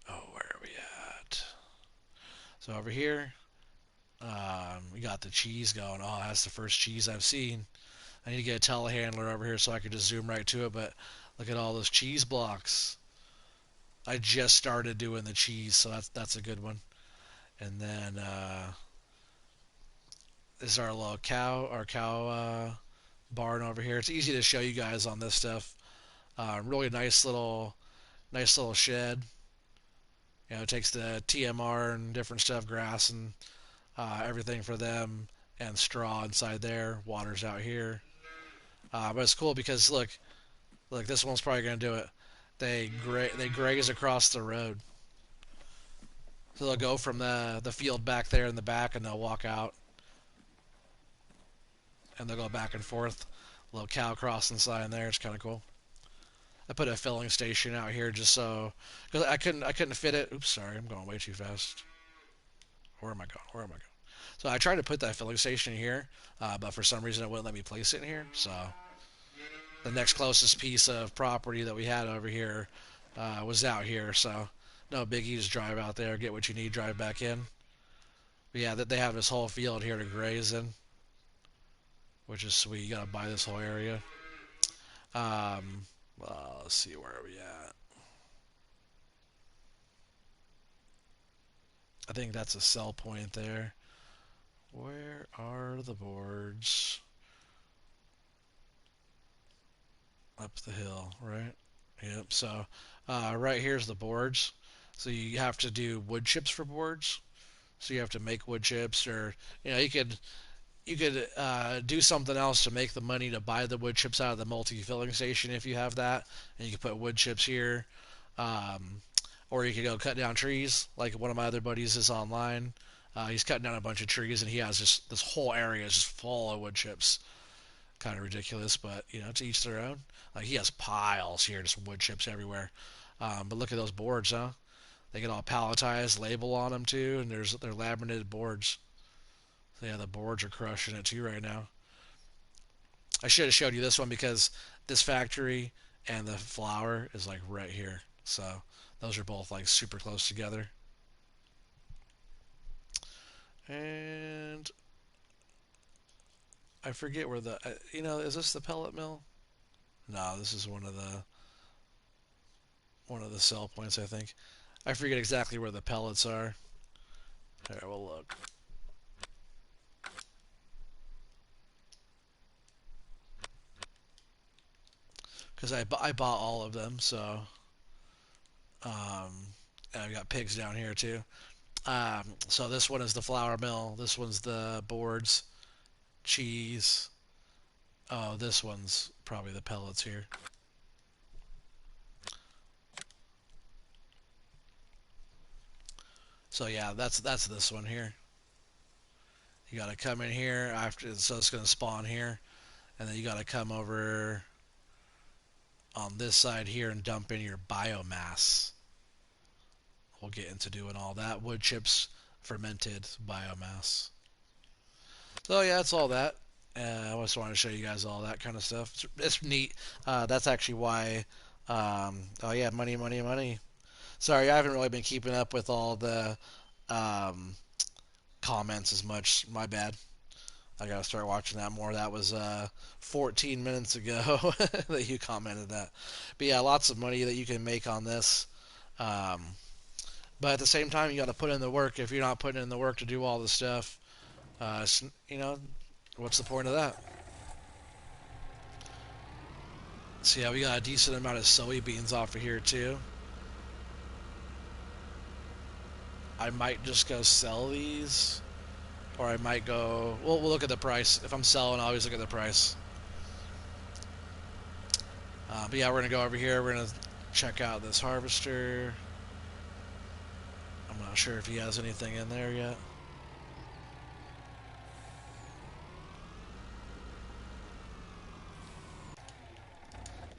Oh, where are we at? So over here, We got the cheese going. Oh, that's the first cheese I've seen. I need to get a telehandler over here so I can just zoom right to it. But look at all those cheese blocks. I just started doing the cheese, so that's a good one. And then this is our little cow barn over here. It's easy to show you guys on this stuff. Really nice little shed. You know, it takes the TMR and different stuff, grass and everything for them, and straw inside there. Water's out here. But it's cool because look, this one's probably gonna do it. They graze across the road, so they'll go from the field back there in the back, and they'll walk out, and they'll go back and forth. Little cow crossing sign there. It's kind of cool. I put a filling station out here just so because I couldn't fit it. Oops, sorry, I'm going way too fast. Where am I going? Where am I going? So I tried to put that filling station here, but for some reason it wouldn't let me place it in here. So the next closest piece of property that we had over here was out here. So no biggie, just drive out there, get what you need, drive back in. But yeah, that they have this whole field here to graze in, which is sweet. You gotta buy this whole area. Let's see, where are we at? I think that's a sell point there. Where are the boards? Up the hill, right? Yep. So right here's the boards. So you have to do wood chips for boards. So you have to make wood chips, or you could do something else to make the money to buy the wood chips out of the multi-filling station if you have that, and you can put wood chips here. Um, or you could go cut down trees, like one of my other buddies is online. He's cutting down a bunch of trees, and he has just this whole area is just full of wood chips. Kind of ridiculous, but to each their own. Like he has piles here, just wood chips everywhere. But look at those boards, huh? They get all palletized, label on them too, and they're laminated boards. So yeah, the boards are crushing it too right now. I should have showed you this one because this factory and the flower is like right here. So those are both like super close together. And I forget where is this the pellet mill? No, this is one of the sell points, I think. I forget exactly where the pellets are. Here, we'll look. Because I bought all of them, so and I've got pigs down here too. So this one is the flour mill. This one's the boards, cheese. Oh, this one's probably the pellets here. So yeah, that's this one here. You gotta come in here after, so it's gonna spawn here, and then you gotta come over on this side here and dump in your biomass. We'll get into doing all that. Wood chips, fermented biomass. So yeah, that's all that. I just wanted to show you guys all that kind of stuff. It's neat. That's actually why. Oh yeah, money, money, money. Sorry, I haven't really been keeping up with all the um, comments as much. My bad. I gotta start watching that more. That was 14 minutes ago that you commented that. But yeah, lots of money that you can make on this. Um, but at the same time, you got to put in the work. If you're not putting in the work to do all this stuff, uh, you know, what's the point of that? So yeah, we got a decent amount of soybeans off of here too. I might just go sell these, or I might go. We'll look at the price. If I'm selling, I always look at the price. But yeah, we're gonna go over here. We're gonna check out this harvester. I'm not sure if he has anything in there yet.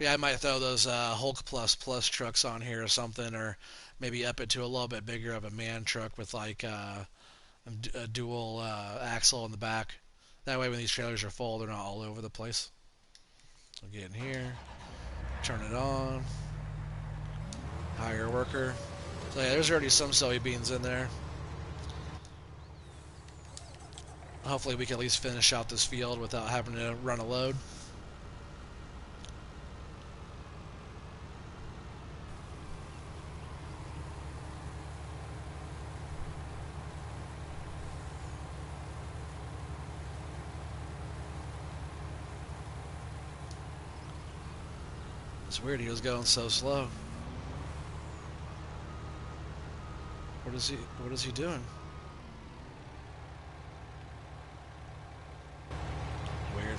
Yeah, I might throw those Hulk Plus Plus trucks on here or something, or maybe up it to a little bit bigger of a man truck with like a dual axle in the back. That way, when these trailers are full, they're not all over the place. So get in here, turn it on, hire a worker. So yeah, there's already some soybeans in there. Hopefully we can at least finish out this field without having to run a load. It's weird he was going so slow. What is he doing? Weird.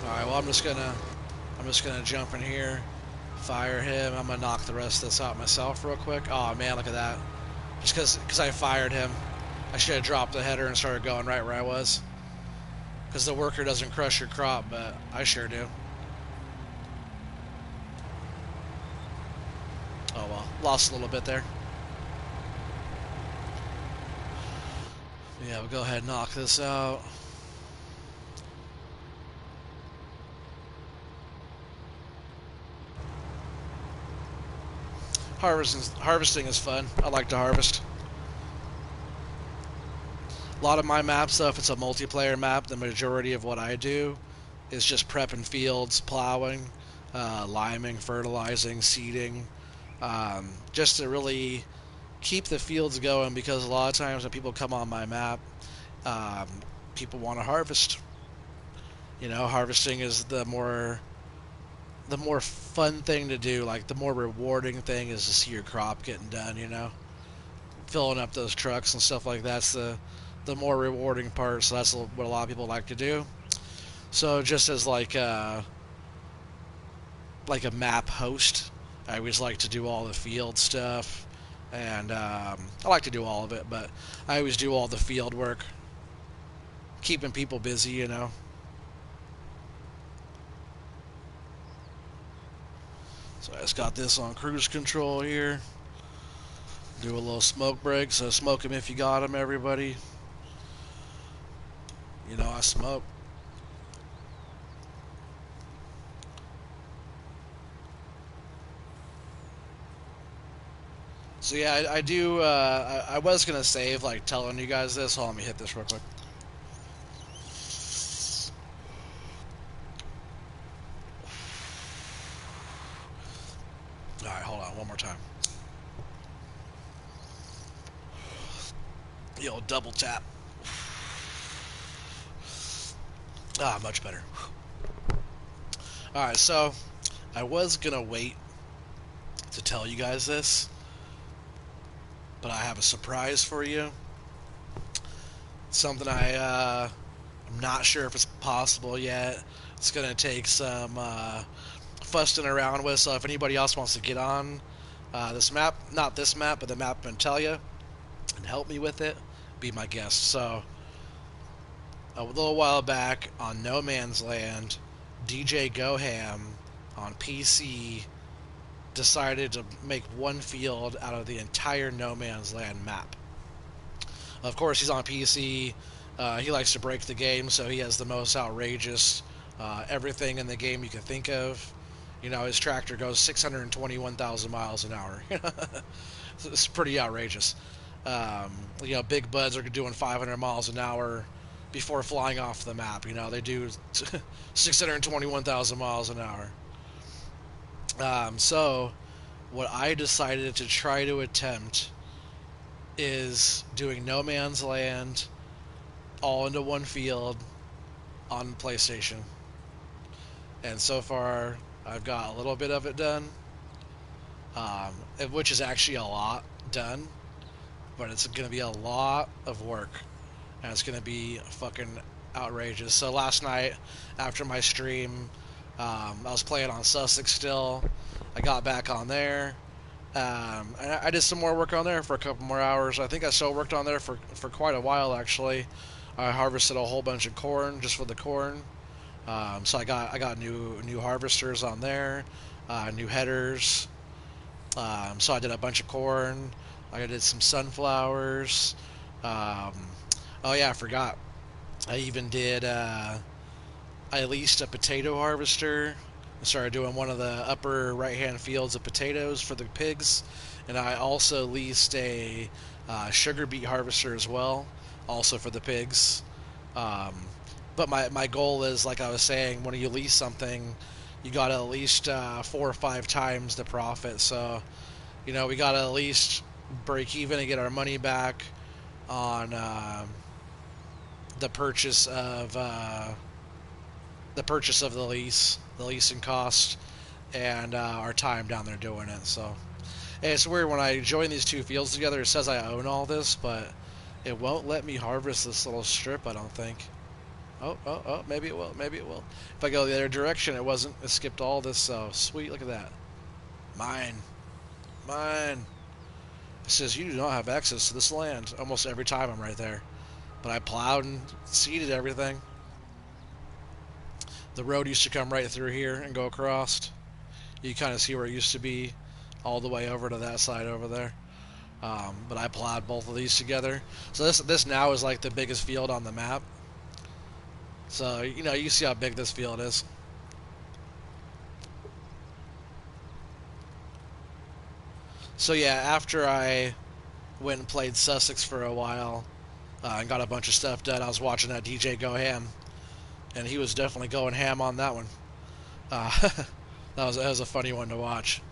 Alright, well I'm just gonna jump in here, fire him. I'm gonna knock the rest of this out myself real quick. Oh man, look at that. Just cause I fired him. I should have dropped the header and started going right where I was. Because the worker doesn't crush your crop, but I sure do. Oh well, lost a little bit there. Yeah, we'll go ahead and knock this out. Harvesting is fun. I like to harvest. A lot of my maps, though, if it's a multiplayer map, the majority of what I do is just prepping fields, plowing, liming, fertilizing, seeding, just to really keep the fields going, because a lot of times when people come on my map, people want to harvest. You know, harvesting is the more fun thing to do. Like, the more rewarding thing is to see your crop getting done, you know, filling up those trucks and stuff like that's the more rewarding part. So that's what a lot of people like to do. So just as like a map host, I always like to do all the field stuff, and I like to do all of it, but I always do all the field work, keeping people busy, you know. So I just got this on cruise control here. Do a little smoke break, so smoke them if you got them, everybody. You know I smoke. So yeah, I do. I was gonna save like telling you guys this. Hold on, let me hit this real quick. All right, hold on, one more time. The old double tap. Ah, much better. Alright, so I was gonna wait to tell you guys this, but I have a surprise for you. Something I'm not sure if it's possible yet. It's gonna take some fussing around with, so if anybody else wants to get on this map, not this map, but the map I'm gonna tell you, and help me with it, be my guest. So a little while back on No Man's Land, DJ Goham on PC decided to make one field out of the entire No Man's Land map. Of course, he's on PC. He likes to break the game, so he has the most outrageous everything in the game you can think of. You know, his tractor goes 621,000 miles an hour. It's pretty outrageous. You know, big buds are doing 500 miles an hour before flying off the map. You know, they do 621,000 miles an hour. So, what I decided to try to attempt is doing No Man's Land all into one field on PlayStation. And so far, I've got a little bit of it done, which is actually a lot done, but it's going to be a lot of work, and it's going to be fucking outrageous. So last night, after my stream, I was playing on Sussex still. I got back on there. And I did some more work on there for a couple more hours. I think I still worked on there for quite a while, actually. I harvested a whole bunch of corn just for the corn. So I got new harvesters on there, new headers. So I did a bunch of corn. I did some sunflowers. Oh yeah, I forgot. I even did. I leased a potato harvester. I started doing one of the upper right-hand fields of potatoes for the pigs, and I also leased a sugar beet harvester as well, also for the pigs. Um, but my goal is, like I was saying, when you lease something, you got to at least 4 or 5 times the profit. So, we got to at least break even and get our money back on the purchase of the lease, the leasing cost, and our time down there doing it. So, and it's weird when I join these two fields together. It says I own all this, but it won't let me harvest this little strip. I don't think. Oh, oh, oh, maybe it will. Maybe it will. If I go the other direction, it wasn't. It skipped all this. So sweet. Look at that. Mine. Mine. It says you do not have access to this land. Almost every time I'm right there. But I plowed and seeded everything. The road used to come right through here and go across. You kind of see where it used to be all the way over to that side over there. But I plowed both of these together. So this now is like the biggest field on the map. So, you see how big this field is. So yeah, after I went and played Sussex for a while and got a bunch of stuff done, I was watching that DJ go ham, and he was definitely going ham on that one. That was a funny one to watch.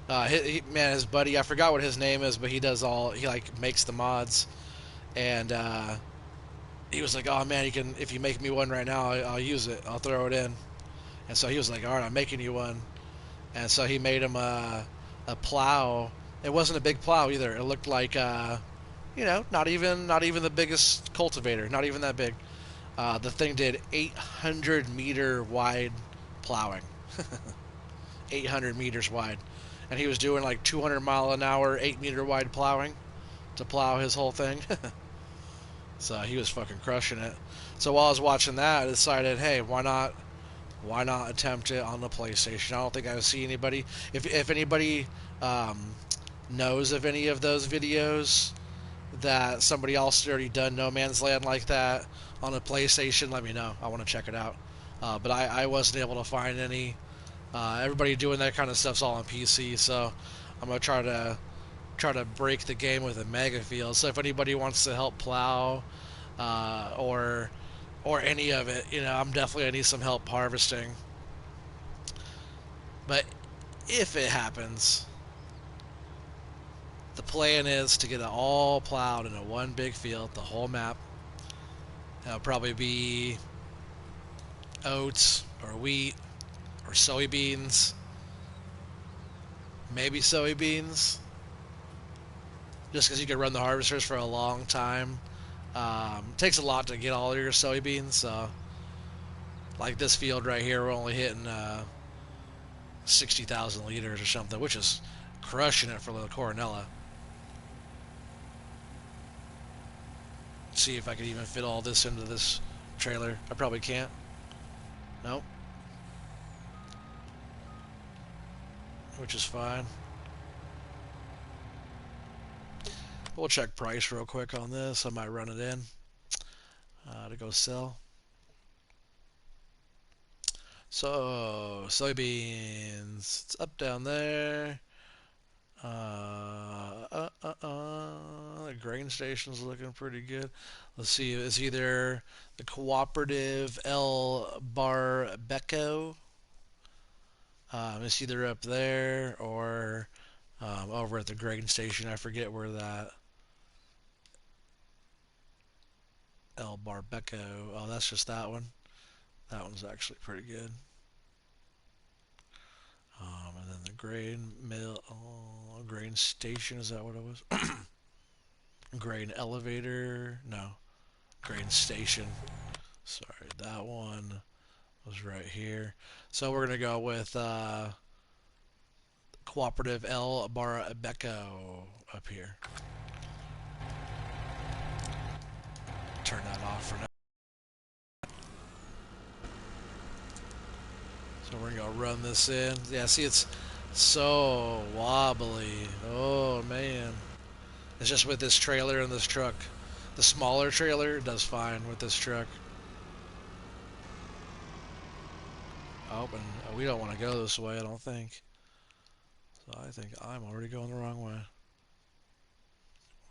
Man, his buddy, I forgot what his name is, but he like makes the mods, and he was like, "Oh man, if you make me one right now, I'll use it. I'll throw it in." And so he was like, "All right, I'm making you one." And so he made him a plow. It wasn't a big plow either. It looked like not even the biggest cultivator, not even that big. The thing did 800-meter wide plowing, 800 meters wide, and he was doing like 200-mile-an-hour, 8-meter wide plowing to plow his whole thing. So he was fucking crushing it. So while I was watching that, I decided, hey, why not attempt it on the PlayStation? I don't think I see anybody. If anybody um, knows of any of those videos that somebody else already done No Man's Land like that on the PlayStation, let me know. I want to check it out. But I wasn't able to find any. Everybody doing that kind of stuff's all on PC, so I'm gonna try to break the game with a mega field. So if anybody wants to help plow or any of it, I'm definitely gonna need some help harvesting. But if it happens, the plan is to get it all plowed into one big field, the whole map. It'll probably be oats or wheat or soybeans, maybe soybeans, just because you can run the harvesters for a long time. It takes a lot to get all your soybeans, so like this field right here, we're only hitting 60,000 liters or something, which is crushing it for La Coronella. See if I could even fit all this into this trailer. I probably can't. Nope. Which is fine. We'll check price real quick on this. I might run it in to go sell. So, soybeans. It's up down there. The grain station's looking pretty good. Let's see. It's either the cooperative El Barbeco. It's either up there or over at the grain station. I forget where that El Barbeco. Oh, that's just that one. That one's actually pretty good. And then the grain mill, grain station. Is that what it was? Grain elevator. No, grain station. Sorry, that one was right here. So we're gonna go with Cooperative El Barbeco up here. Turn that off for now. So we're gonna run this in. Yeah, see, it's so wobbly. Oh man, it's just with this trailer and this truck. The smaller trailer does fine with this truck. Oh, and we don't want to go this way, I don't think. So I think I'm already going the wrong way.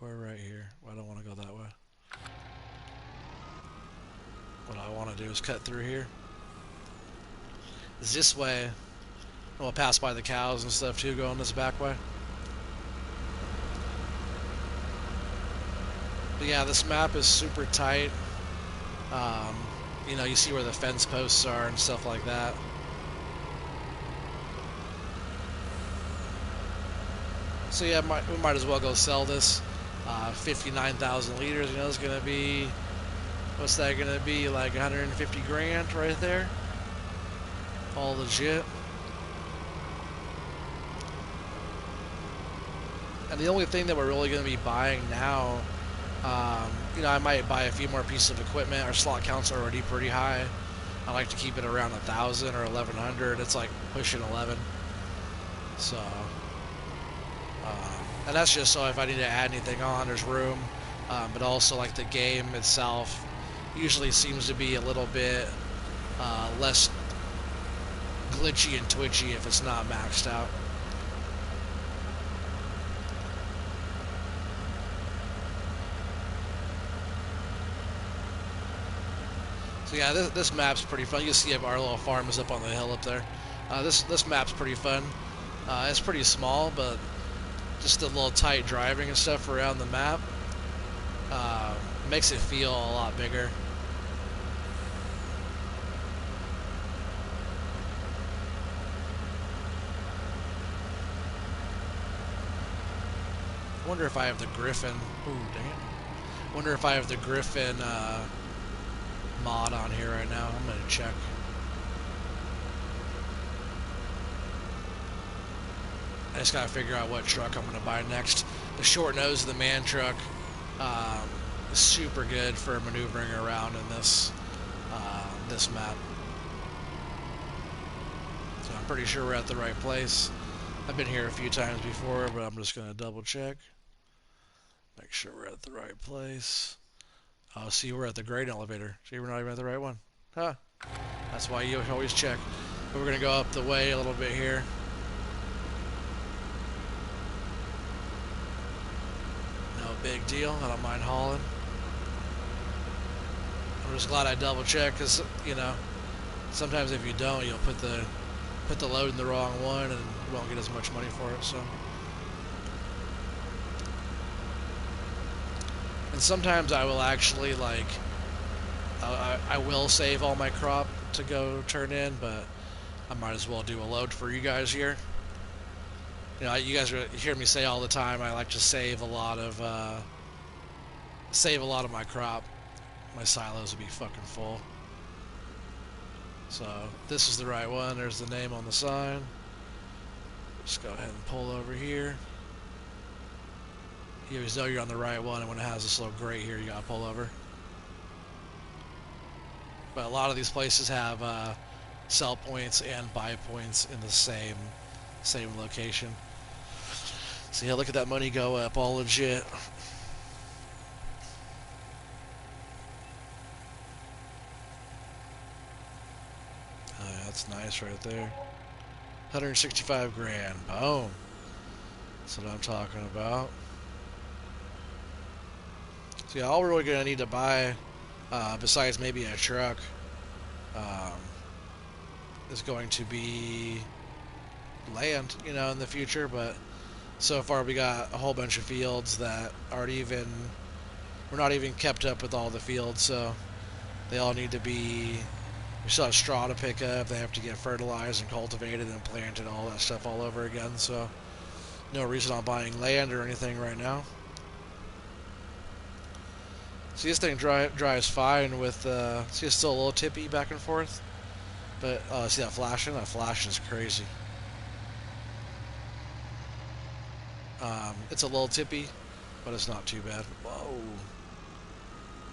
We're right here. I don't want to go that way. what I want to do is cut through here. Is this way. We'll pass by the cows and stuff too, going this back way. But yeah, this map is super tight. You know, you see where the fence posts are and stuff like that. So yeah, we might as well go sell this. 59,000 liters, you know, it's gonna be, what's that gonna be, like 150 grand right there? All legit. And the only thing that we're really gonna be buying now, you know, I might buy a few more pieces of equipment. Our slot count's already pretty high. I like to keep it around 1,000 or 1,100. It's like pushing 11. So, and that's just so if I need to add anything on, there's room. But also, like, the game itself usually seems to be a little bit less glitchy and twitchy if it's not maxed out. So yeah, this map's pretty fun. You can see our little farm is up on the hill up there. This map's pretty fun. It's pretty small, but just the little tight driving and stuff around the map makes it feel a lot bigger. I wonder if I have the Griffin. Ooh, damn. Wonder if I have the Griffin mod on here right now. I'm gonna check. I just gotta figure out what truck I'm gonna buy next. The short nose of the man truck is super good for maneuvering around in this this map. So I'm pretty sure we're at the right place. I've been here a few times before, but I'm just gonna double check. Make sure we're at the right place. Oh, see, we're at the grain elevator. See, we're not even at the right one. Huh. That's why you always check. But we're gonna go up the way a little bit here. No big deal. I don't mind hauling. I'm just glad I double checked, because, you know, sometimes if you don't, you'll put the load in the wrong one and you won't get as much money for it. So, and sometimes I will actually, like, I will save all my crop to go turn in, but I might as well do a load for you guys here. You know, you guys hear me say all the time, I like to save a lot of my crop. My silos will be fucking full. So this is the right one. There's the name on the sign. Just go ahead and pull over here. You always know you're on the right one, and when it has this little grate here, you gotta pull over. But a lot of these places have sell points and buy points in the same location. So yeah, look at that money go up, all legit. That's nice right there. 165 grand. Boom. That's what I'm talking about. So yeah, all we're really gonna need to buy, besides maybe a truck, is going to be land, you know, in the future. But so far we got a whole bunch of fields that aren't even, we're not even kept up with all the fields, so they all need to be, we still have straw to pick up, they have to get fertilized and cultivated and planted, all that stuff all over again. So no reason on buying land or anything right now. See, this thing drives fine with, see, it's still a little tippy back and forth, but see that flashing? That flashing is crazy. It's a little tippy, but it's not too bad. Whoa.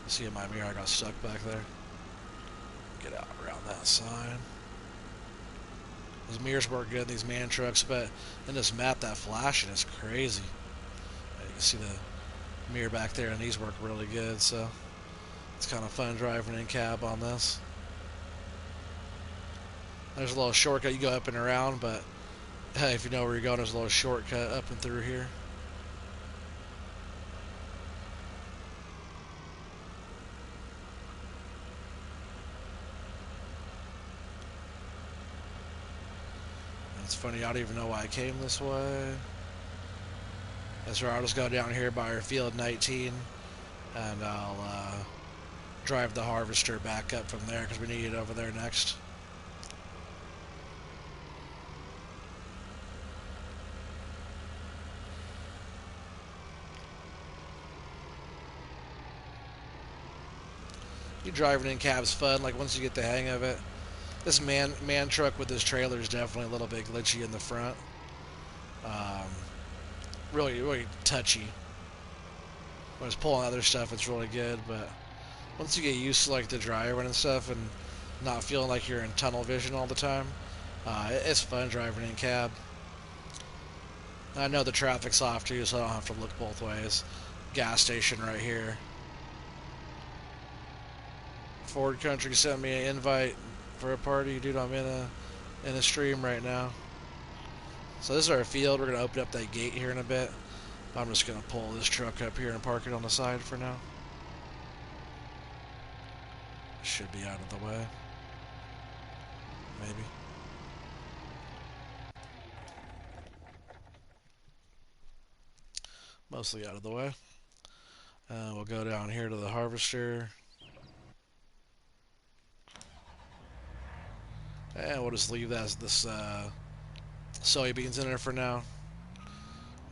See in my mirror, I got stuck back there. Get out around that sign. Those mirrors work good in these man trucks, but in this map, that flashing is crazy. You can see the mirror back there, and these work really good, so it's kind of fun driving in cab on this. There's a little shortcut, you go up and around, but hey, if you know where you're going, there's a little shortcut up and through here. It's funny, I don't even know why I came this way. That's right, I'll just go down here by our field 19, and I'll drive the harvester back up from there because we need it over there next. You driving in cab's fun, like once you get the hang of it. This man truck with this trailer is definitely a little bit glitchy in the front. Really touchy. When it's pulling other stuff, it's really good, but once you get used to like the driving and stuff and not feeling like you're in tunnel vision all the time, it's fun driving in cab. I know the traffic's off too, so I don't have to look both ways. Gas station right here. Ford Country sent me an invite for a party, dude. I'm in a stream right now. So this is our field. We're gonna open up that gate here in a bit. I'm just gonna pull this truck up here and park it on the side for now. Should be out of the way. Maybe. Mostly out of the way. We'll go down here to the harvester. And we'll just leave this soybeans in there for now.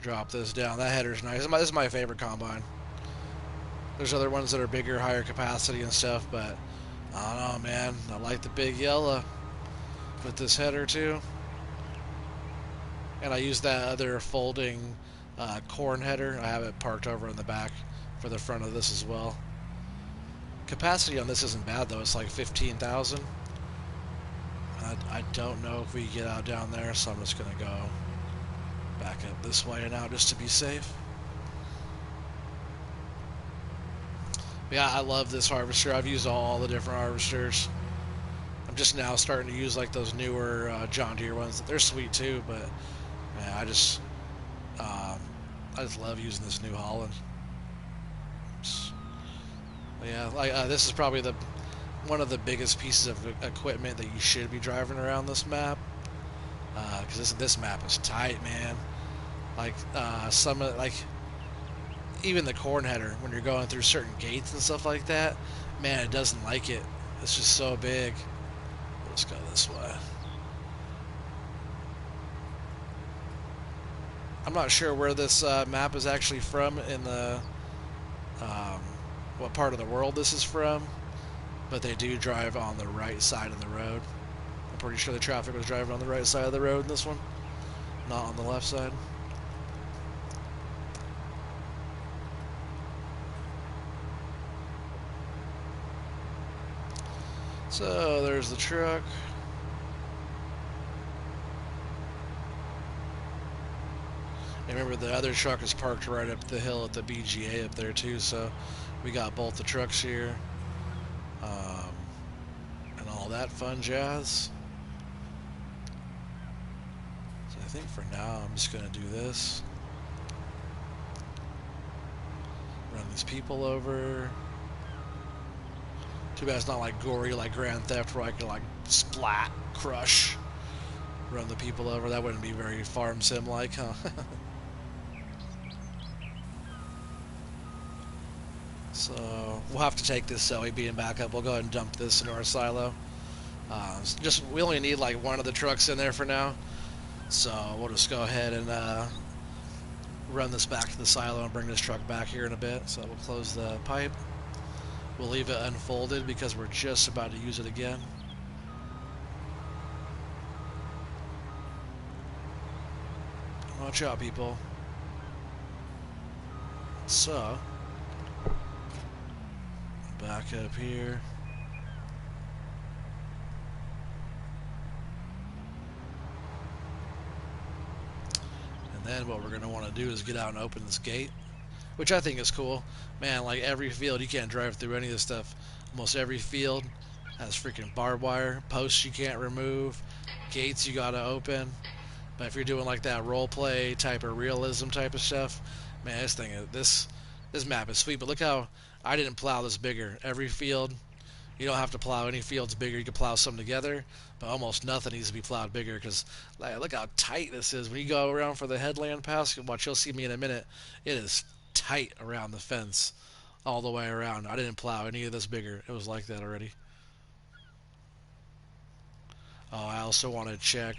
Drop this down. That header's nice. This is my favorite combine. There's other ones that are bigger, higher capacity and stuff, but I don't know, man. I like the big yellow with this header too. And I use that other folding corn header. I have it parked over in the back for the front of this as well. Capacity on this isn't bad though. It's like 15,000. I don't know if we get out down there, so I'm just gonna go back up this way and out just to be safe. Yeah, I love this harvester. I've used all the different harvesters. I'm just now starting to use like those newer John Deere ones. They're sweet too, but man, I just love using this New Holland. But yeah, like this is probably one of the biggest pieces of equipment that you should be driving around this map, because this map is tight, man. Like some of like even the corn header when you're going through certain gates and stuff like that, man, it doesn't like it. It's just so big. Let's go this way. I'm not sure where this map is actually from in the what part of the world this is from, but they do drive on the right side of the road. I'm pretty sure the traffic was driving on the right side of the road in this one, not on the left side. So there's the truck. And remember, the other truck is parked right up the hill at the BGA up there too, so we got both the trucks here. And all that fun jazz. So I think for now I'm just gonna do this. Run these people over. Too bad it's not like gory like Grand Theft where I can like splat, crush, run the people over. That wouldn't be very farm sim like, huh? So we'll have to take this Zoe being back up. We'll go ahead and dump this into our silo. We only need like one of the trucks in there for now, so we'll just go ahead and run this back to the silo and bring this truck back here in a bit. So we'll close the pipe. We'll leave it unfolded because we're just about to use it again. Watch out, people. So back up here. And then what we're going to want to do is get out and open this gate, which I think is cool. Man, like every field, you can't drive through any of this stuff. Almost every field has freaking barbed wire, posts you can't remove, gates you got to open. But if you're doing like that role play type of realism type of stuff, man, this map is sweet. But look how I didn't plow this bigger. Every field You don't have to plow any fields bigger. You can plow some together, but almost nothing needs to be plowed bigger because like, look how tight this is. When you go around for the headland pass, watch, you'll see me in a minute. It is tight around the fence all the way around. I didn't plow any of this bigger. It was like that already. Oh, I also want to check.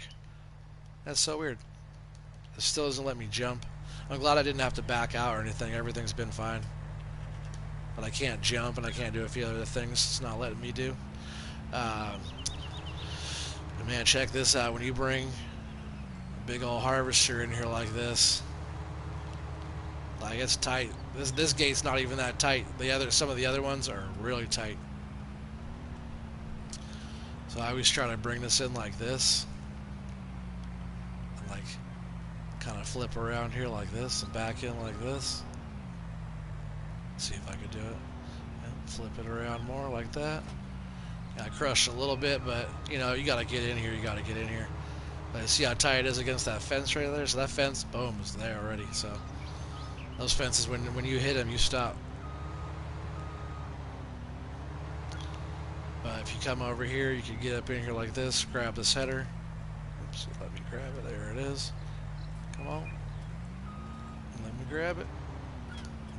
That's so weird. It still doesn't let me jump. I'm glad I didn't have to back out or anything. Everything's been fine. But I can't jump and I can't do a few other things it's not letting me do. But man, check this out. When you bring a big old harvester in here like this, like it's tight. This gate's not even that tight. Some of the other ones are really tight. So I always try to bring this in like this, and like kind of flip around here like this and back in like this. See if I could do it. And flip it around more like that. Yeah, I crushed a little bit, but you know, you gotta get in here. You gotta get in here. But see how tight it is against that fence right there? So that fence, boom, is there already. So those fences, when you hit them, you stop. But if you come over here, you can get up in here like this, grab this header. Oops, let me grab it. There it is. Come on. Let me grab it.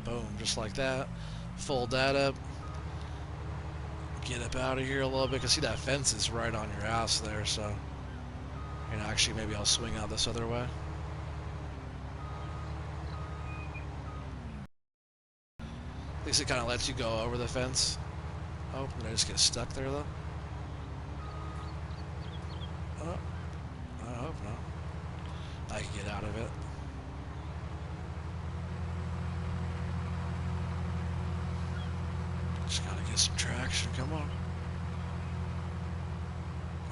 Boom, just like that. Fold that up. Get up out of here a little bit, because see that fence is right on your house there, so you know, actually maybe I'll swing out this other way. At least it kind of lets you go over the fence. Oh, did I just get stuck there though? Oh, I hope not. I can get out of it. Just gotta get some traction, come on.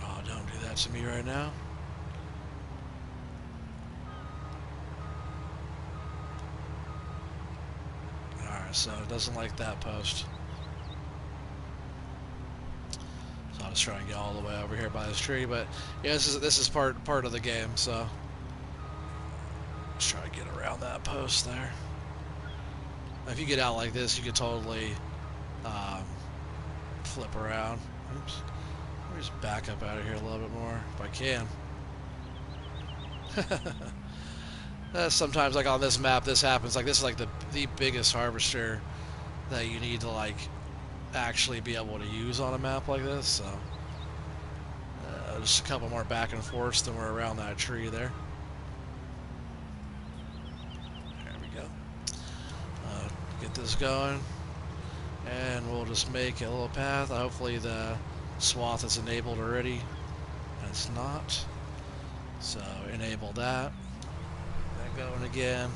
Oh, don't do that to me right now. Alright, so it doesn't like that post. So I'll just try and get all the way over here by this tree, but yeah, this is part of the game, so just try to get around that post there. If you get out like this, you could totally flip around. Oops. Let me just back up out of here a little bit more if I can. Sometimes, like on this map, this happens. Like this is like the biggest harvester that you need to like actually be able to use on a map like this. So just a couple more back and forths than we're around that tree there. There we go. Get this going. And we'll just make a little path. Hopefully the swath is enabled already. And it's not. So enable that. That going again.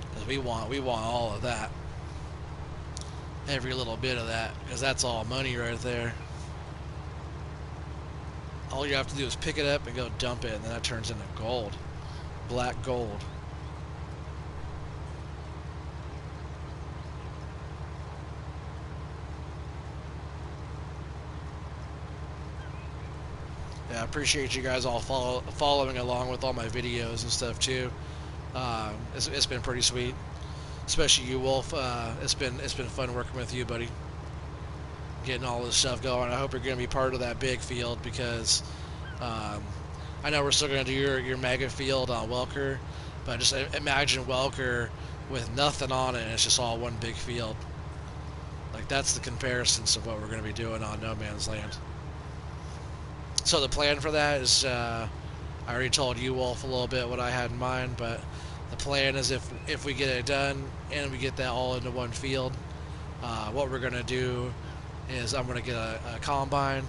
Because we want all of that. Every little bit of that. Because that's all money right there. All you have to do is pick it up and go dump it. And then that turns into gold. Black gold. Yeah, I appreciate you guys all following along with all my videos and stuff too. It's been pretty sweet, especially you, Wolf. It's been fun working with you, buddy. Getting all this stuff going. I hope you're going to be part of that big field because I know we're still going to do your mega field on Welker, but just imagine Welker with nothing on it and it's just all one big field. Like that's the comparisons of what we're going to be doing on No Man's Land. So the plan for that is, I already told you, Wolf, a little bit what I had in mind, but the plan is if we get it done and we get that all into one field, what we're going to do is I'm going to get a combine.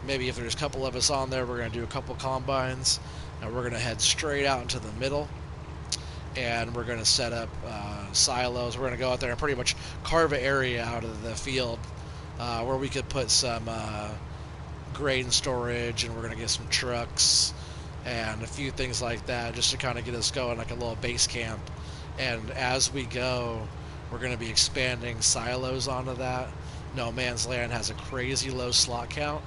Maybe if there's a couple of us on there, we're going to do a couple combines, and we're going to head straight out into the middle, and we're going to set up silos. We're going to go out there and pretty much carve an area out of the field where we could put some grain storage, and we're going to get some trucks and a few things like that just to kind of get us going like a little base camp. And as we go, we're going to be expanding silos onto that. No Man's Land has a crazy low slot count,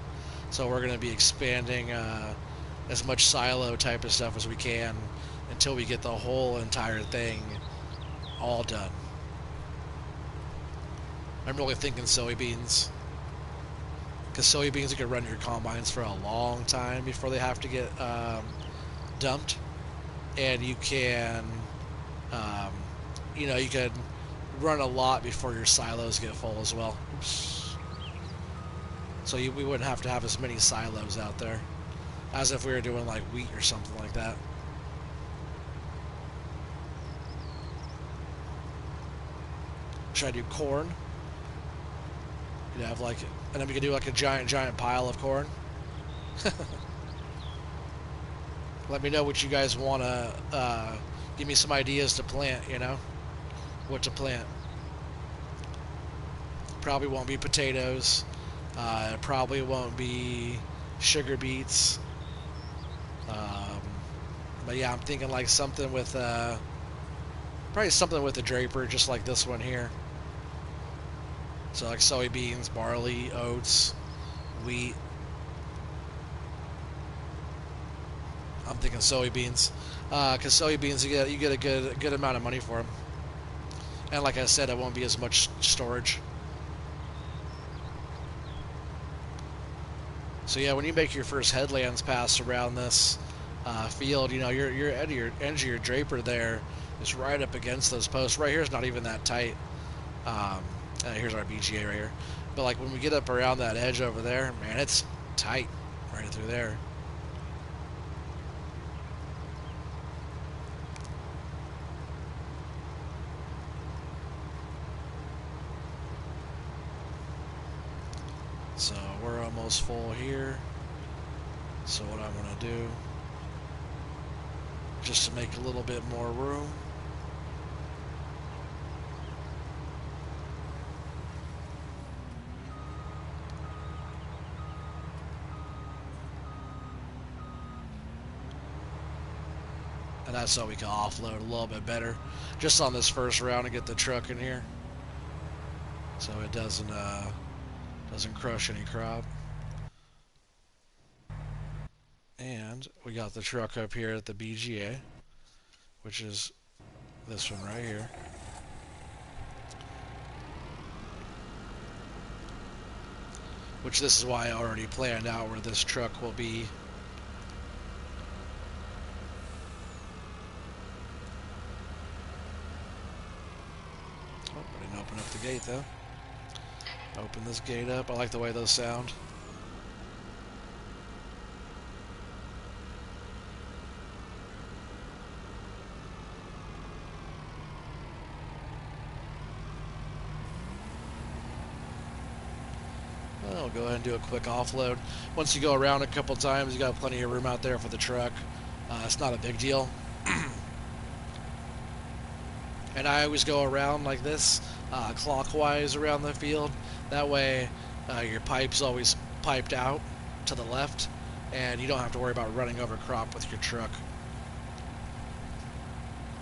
so we're going to be expanding as much silo type of stuff as we can until we get the whole entire thing all done. I'm really thinking soybeans. Because soybeans, you can run your combines for a long time before they have to get dumped. And you can, um, you could run a lot before your silos get full as well. Oops. So we wouldn't have to have as many silos out there as if we were doing like wheat or something like that. Should I do corn? You'd have like, and then we could do like a giant pile of corn. Let me know what you guys want to, give me some ideas to plant, what to plant. Probably won't be potatoes. It probably won't be sugar beets. But yeah, I'm thinking like something with, probably something with the draper, just like this one here. So like soybeans, barley, oats, wheat. I'm thinking soybeans, because soybeans you get a good amount of money for them, and like I said, it won't be as much storage. So yeah, when you make your first headlands pass around this field, your edge of your draper there is right up against those posts. Right here is not even that tight. Here's our BGA right here. But like when we get up around that edge over there, man, it's tight right through there. So we're almost full here. So what I'm going to do, just to make a little bit more room, and that's so we can offload a little bit better just on this first round to get the truck in here so it doesn't crush any crop. And we got the truck up here at the BGA, which is this one right here. Which this is why I already planned out where this truck will be. Oh, I didn't open up the gate though. Open this gate up. I like the way those sound. I'll go ahead and do a quick offload. Once you go around a couple times, you got plenty of room out there for the truck. It's not a big deal. And I always go around like this, clockwise around the field. That way, your pipe's always piped out to the left, and you don't have to worry about running over crop with your truck.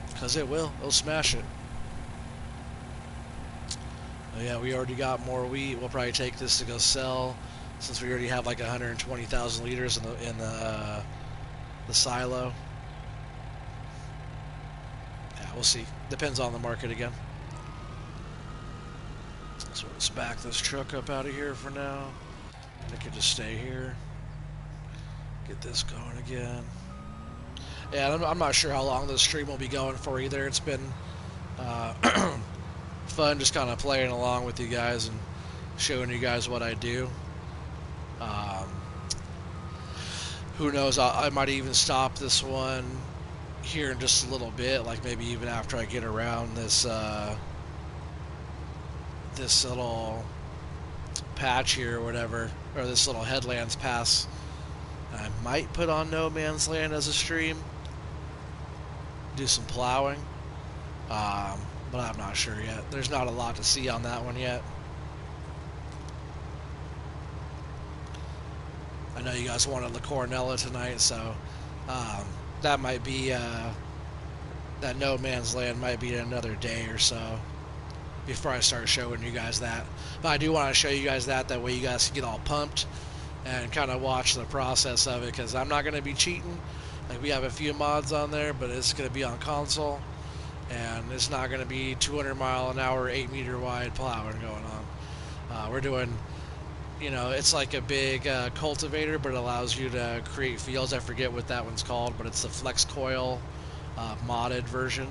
Because it'll smash it. Oh, yeah, we already got more wheat. We'll probably take this to go sell, since we already have like 120,000 liters in the silo. Yeah, we'll see. Depends on the market again. So let's back this truck up out of here for now. I could just stay here. Get this going again. Yeah, I'm not sure how long this stream will be going for either. It's been fun just kind of playing along with you guys and showing you guys what I do. Who knows, I might even stop this one here in just a little bit, like maybe even after I get around this this little patch here or whatever, or this little headlands pass. I might put on No Man's Land as a stream, do some plowing, but I'm not sure yet. There's not a lot to see on that one yet. I know you guys wanted La Coronella tonight, so that might be that No Man's Land might be another day or so before I start showing you guys that. But I do want to show you guys that way you guys can get all pumped and kind of watch the process of it, because I'm not going to be cheating. Like, we have a few mods on there, but it's going to be on console, and it's not going to be 200-mile-an-hour, 8-meter wide plowing going on. We're doing, it's like a big cultivator, but it allows you to create fields. I forget what that one's called, but it's the flex coil modded version.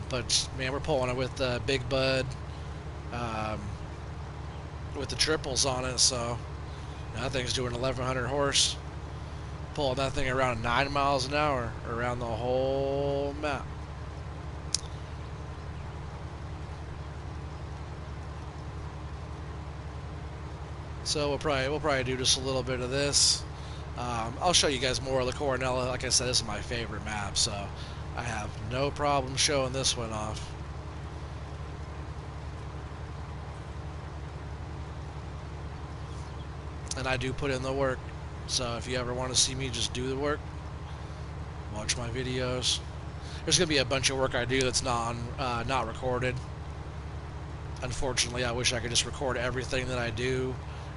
But man, we're pulling it with the Big Bud, um, with the triples on it. So that thing's doing 1,100 horse, pulling that thing around 9 miles an hour around the whole map. So we'll probably do just a little bit of this. I'll show you guys more of La Coronella. Like I said, this is my favorite map, so I have no problem showing this one off. And I do put in the work. So if you ever want to see me just do the work, watch my videos. There's gonna be a bunch of work I do that's not recorded. Unfortunately, I wish I could just record everything that I do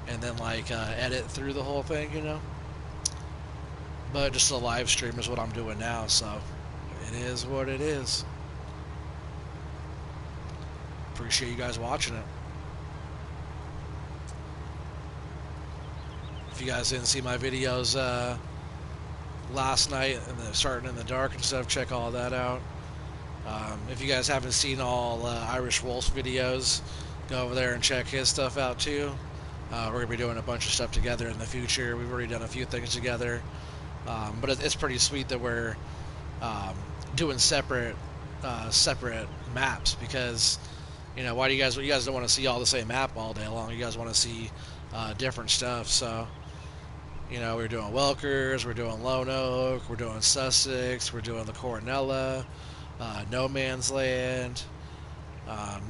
and then edit through the whole thing. But just a live stream is what I'm doing now, so it is what it is. Appreciate you guys watching it. If you guys didn't see my videos last night and starting in the dark and stuff, check all that out. If you guys haven't seen all Irish Wolf's videos, go over there and check his stuff out too. We're going to be doing a bunch of stuff together in the future. We've already done a few things together. But it's pretty sweet that we're doing separate maps, because why do you guys don't want to see all the same map all day long? You guys want to see different stuff. So we're doing Welkers, we're doing Lone Oak, we're doing Sussex, we're doing the Coronella, No Man's Land.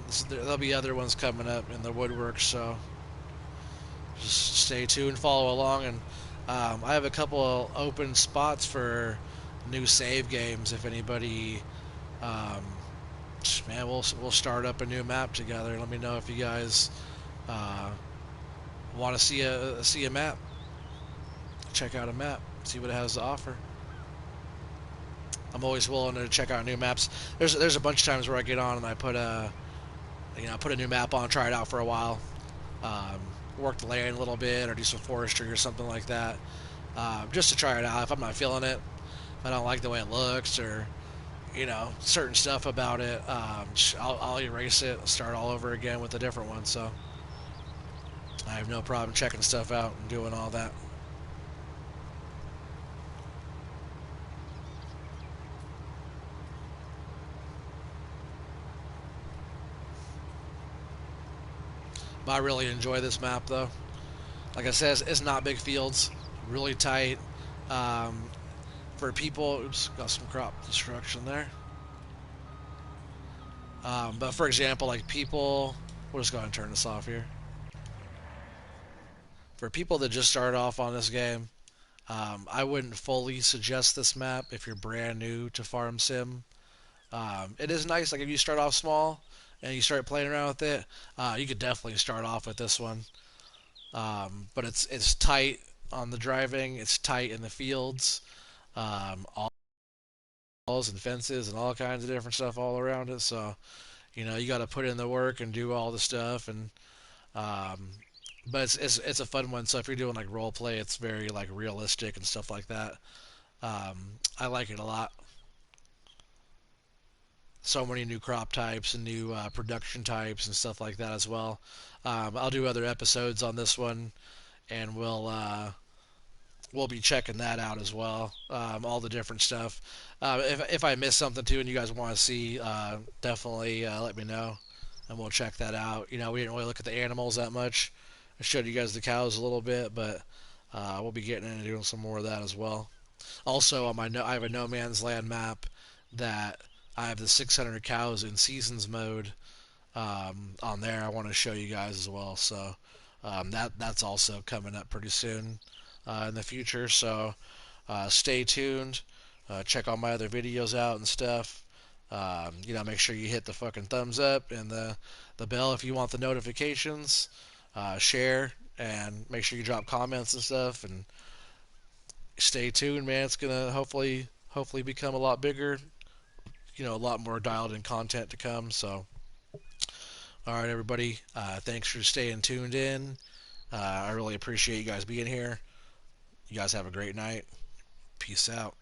So there'll be other ones coming up in the woodwork, so just stay tuned, follow along, and I have a couple of open spots for new save games. If anybody, man, we'll start up a new map together. Let me know if you guys want to see a map. Check out a map, see what it has to offer. I'm always willing to check out new maps. There's a bunch of times where I get on and I put a new map on, try it out for a while, work the land a little bit, or do some forestry or something like that, just to try it out. If I'm not feeling it, if I don't like the way it looks, or certain stuff about it, I'll erase it, start all over again with a different one. So I have no problem checking stuff out and doing all that. But I really enjoy this map, though. Like I said, it's not big fields, really tight. For people, oops, got some crop destruction there. But for example, like people, we'll just go ahead and turn this off here. For people that just start off on this game, I wouldn't fully suggest this map if you're brand new to Farm Sim. It is nice, like if you start off small and you start playing around with it, you could definitely start off with this one. But it's tight on the driving, it's tight in the fields, all walls and fences and all kinds of different stuff all around it. So you got to put in the work and do all the stuff, and um, but it's a fun one. So if you're doing like role play, it's very like realistic and stuff like that. I like it a lot. So many new crop types and new production types and stuff like that as well. I'll do other episodes on this one, and we'll be checking that out as well. All the different stuff. If I miss something too, and you guys want to see, definitely let me know, and we'll check that out. We didn't really look at the animals that much. I showed you guys the cows a little bit, but we'll be getting into doing some more of that as well. Also, on I have a No Man's Land map that I have the 600 cows in seasons mode on there. I want to show you guys as well. So that's also coming up pretty soon in the future. So stay tuned. Check all my other videos out and stuff. Make sure you hit the fucking thumbs up and the bell if you want the notifications. Share and make sure you drop comments and stuff. And stay tuned, man. It's gonna hopefully become a lot bigger a lot more dialed in content to come. So, all right, everybody, thanks for staying tuned in. I really appreciate you guys being here. You guys have a great night. Peace out.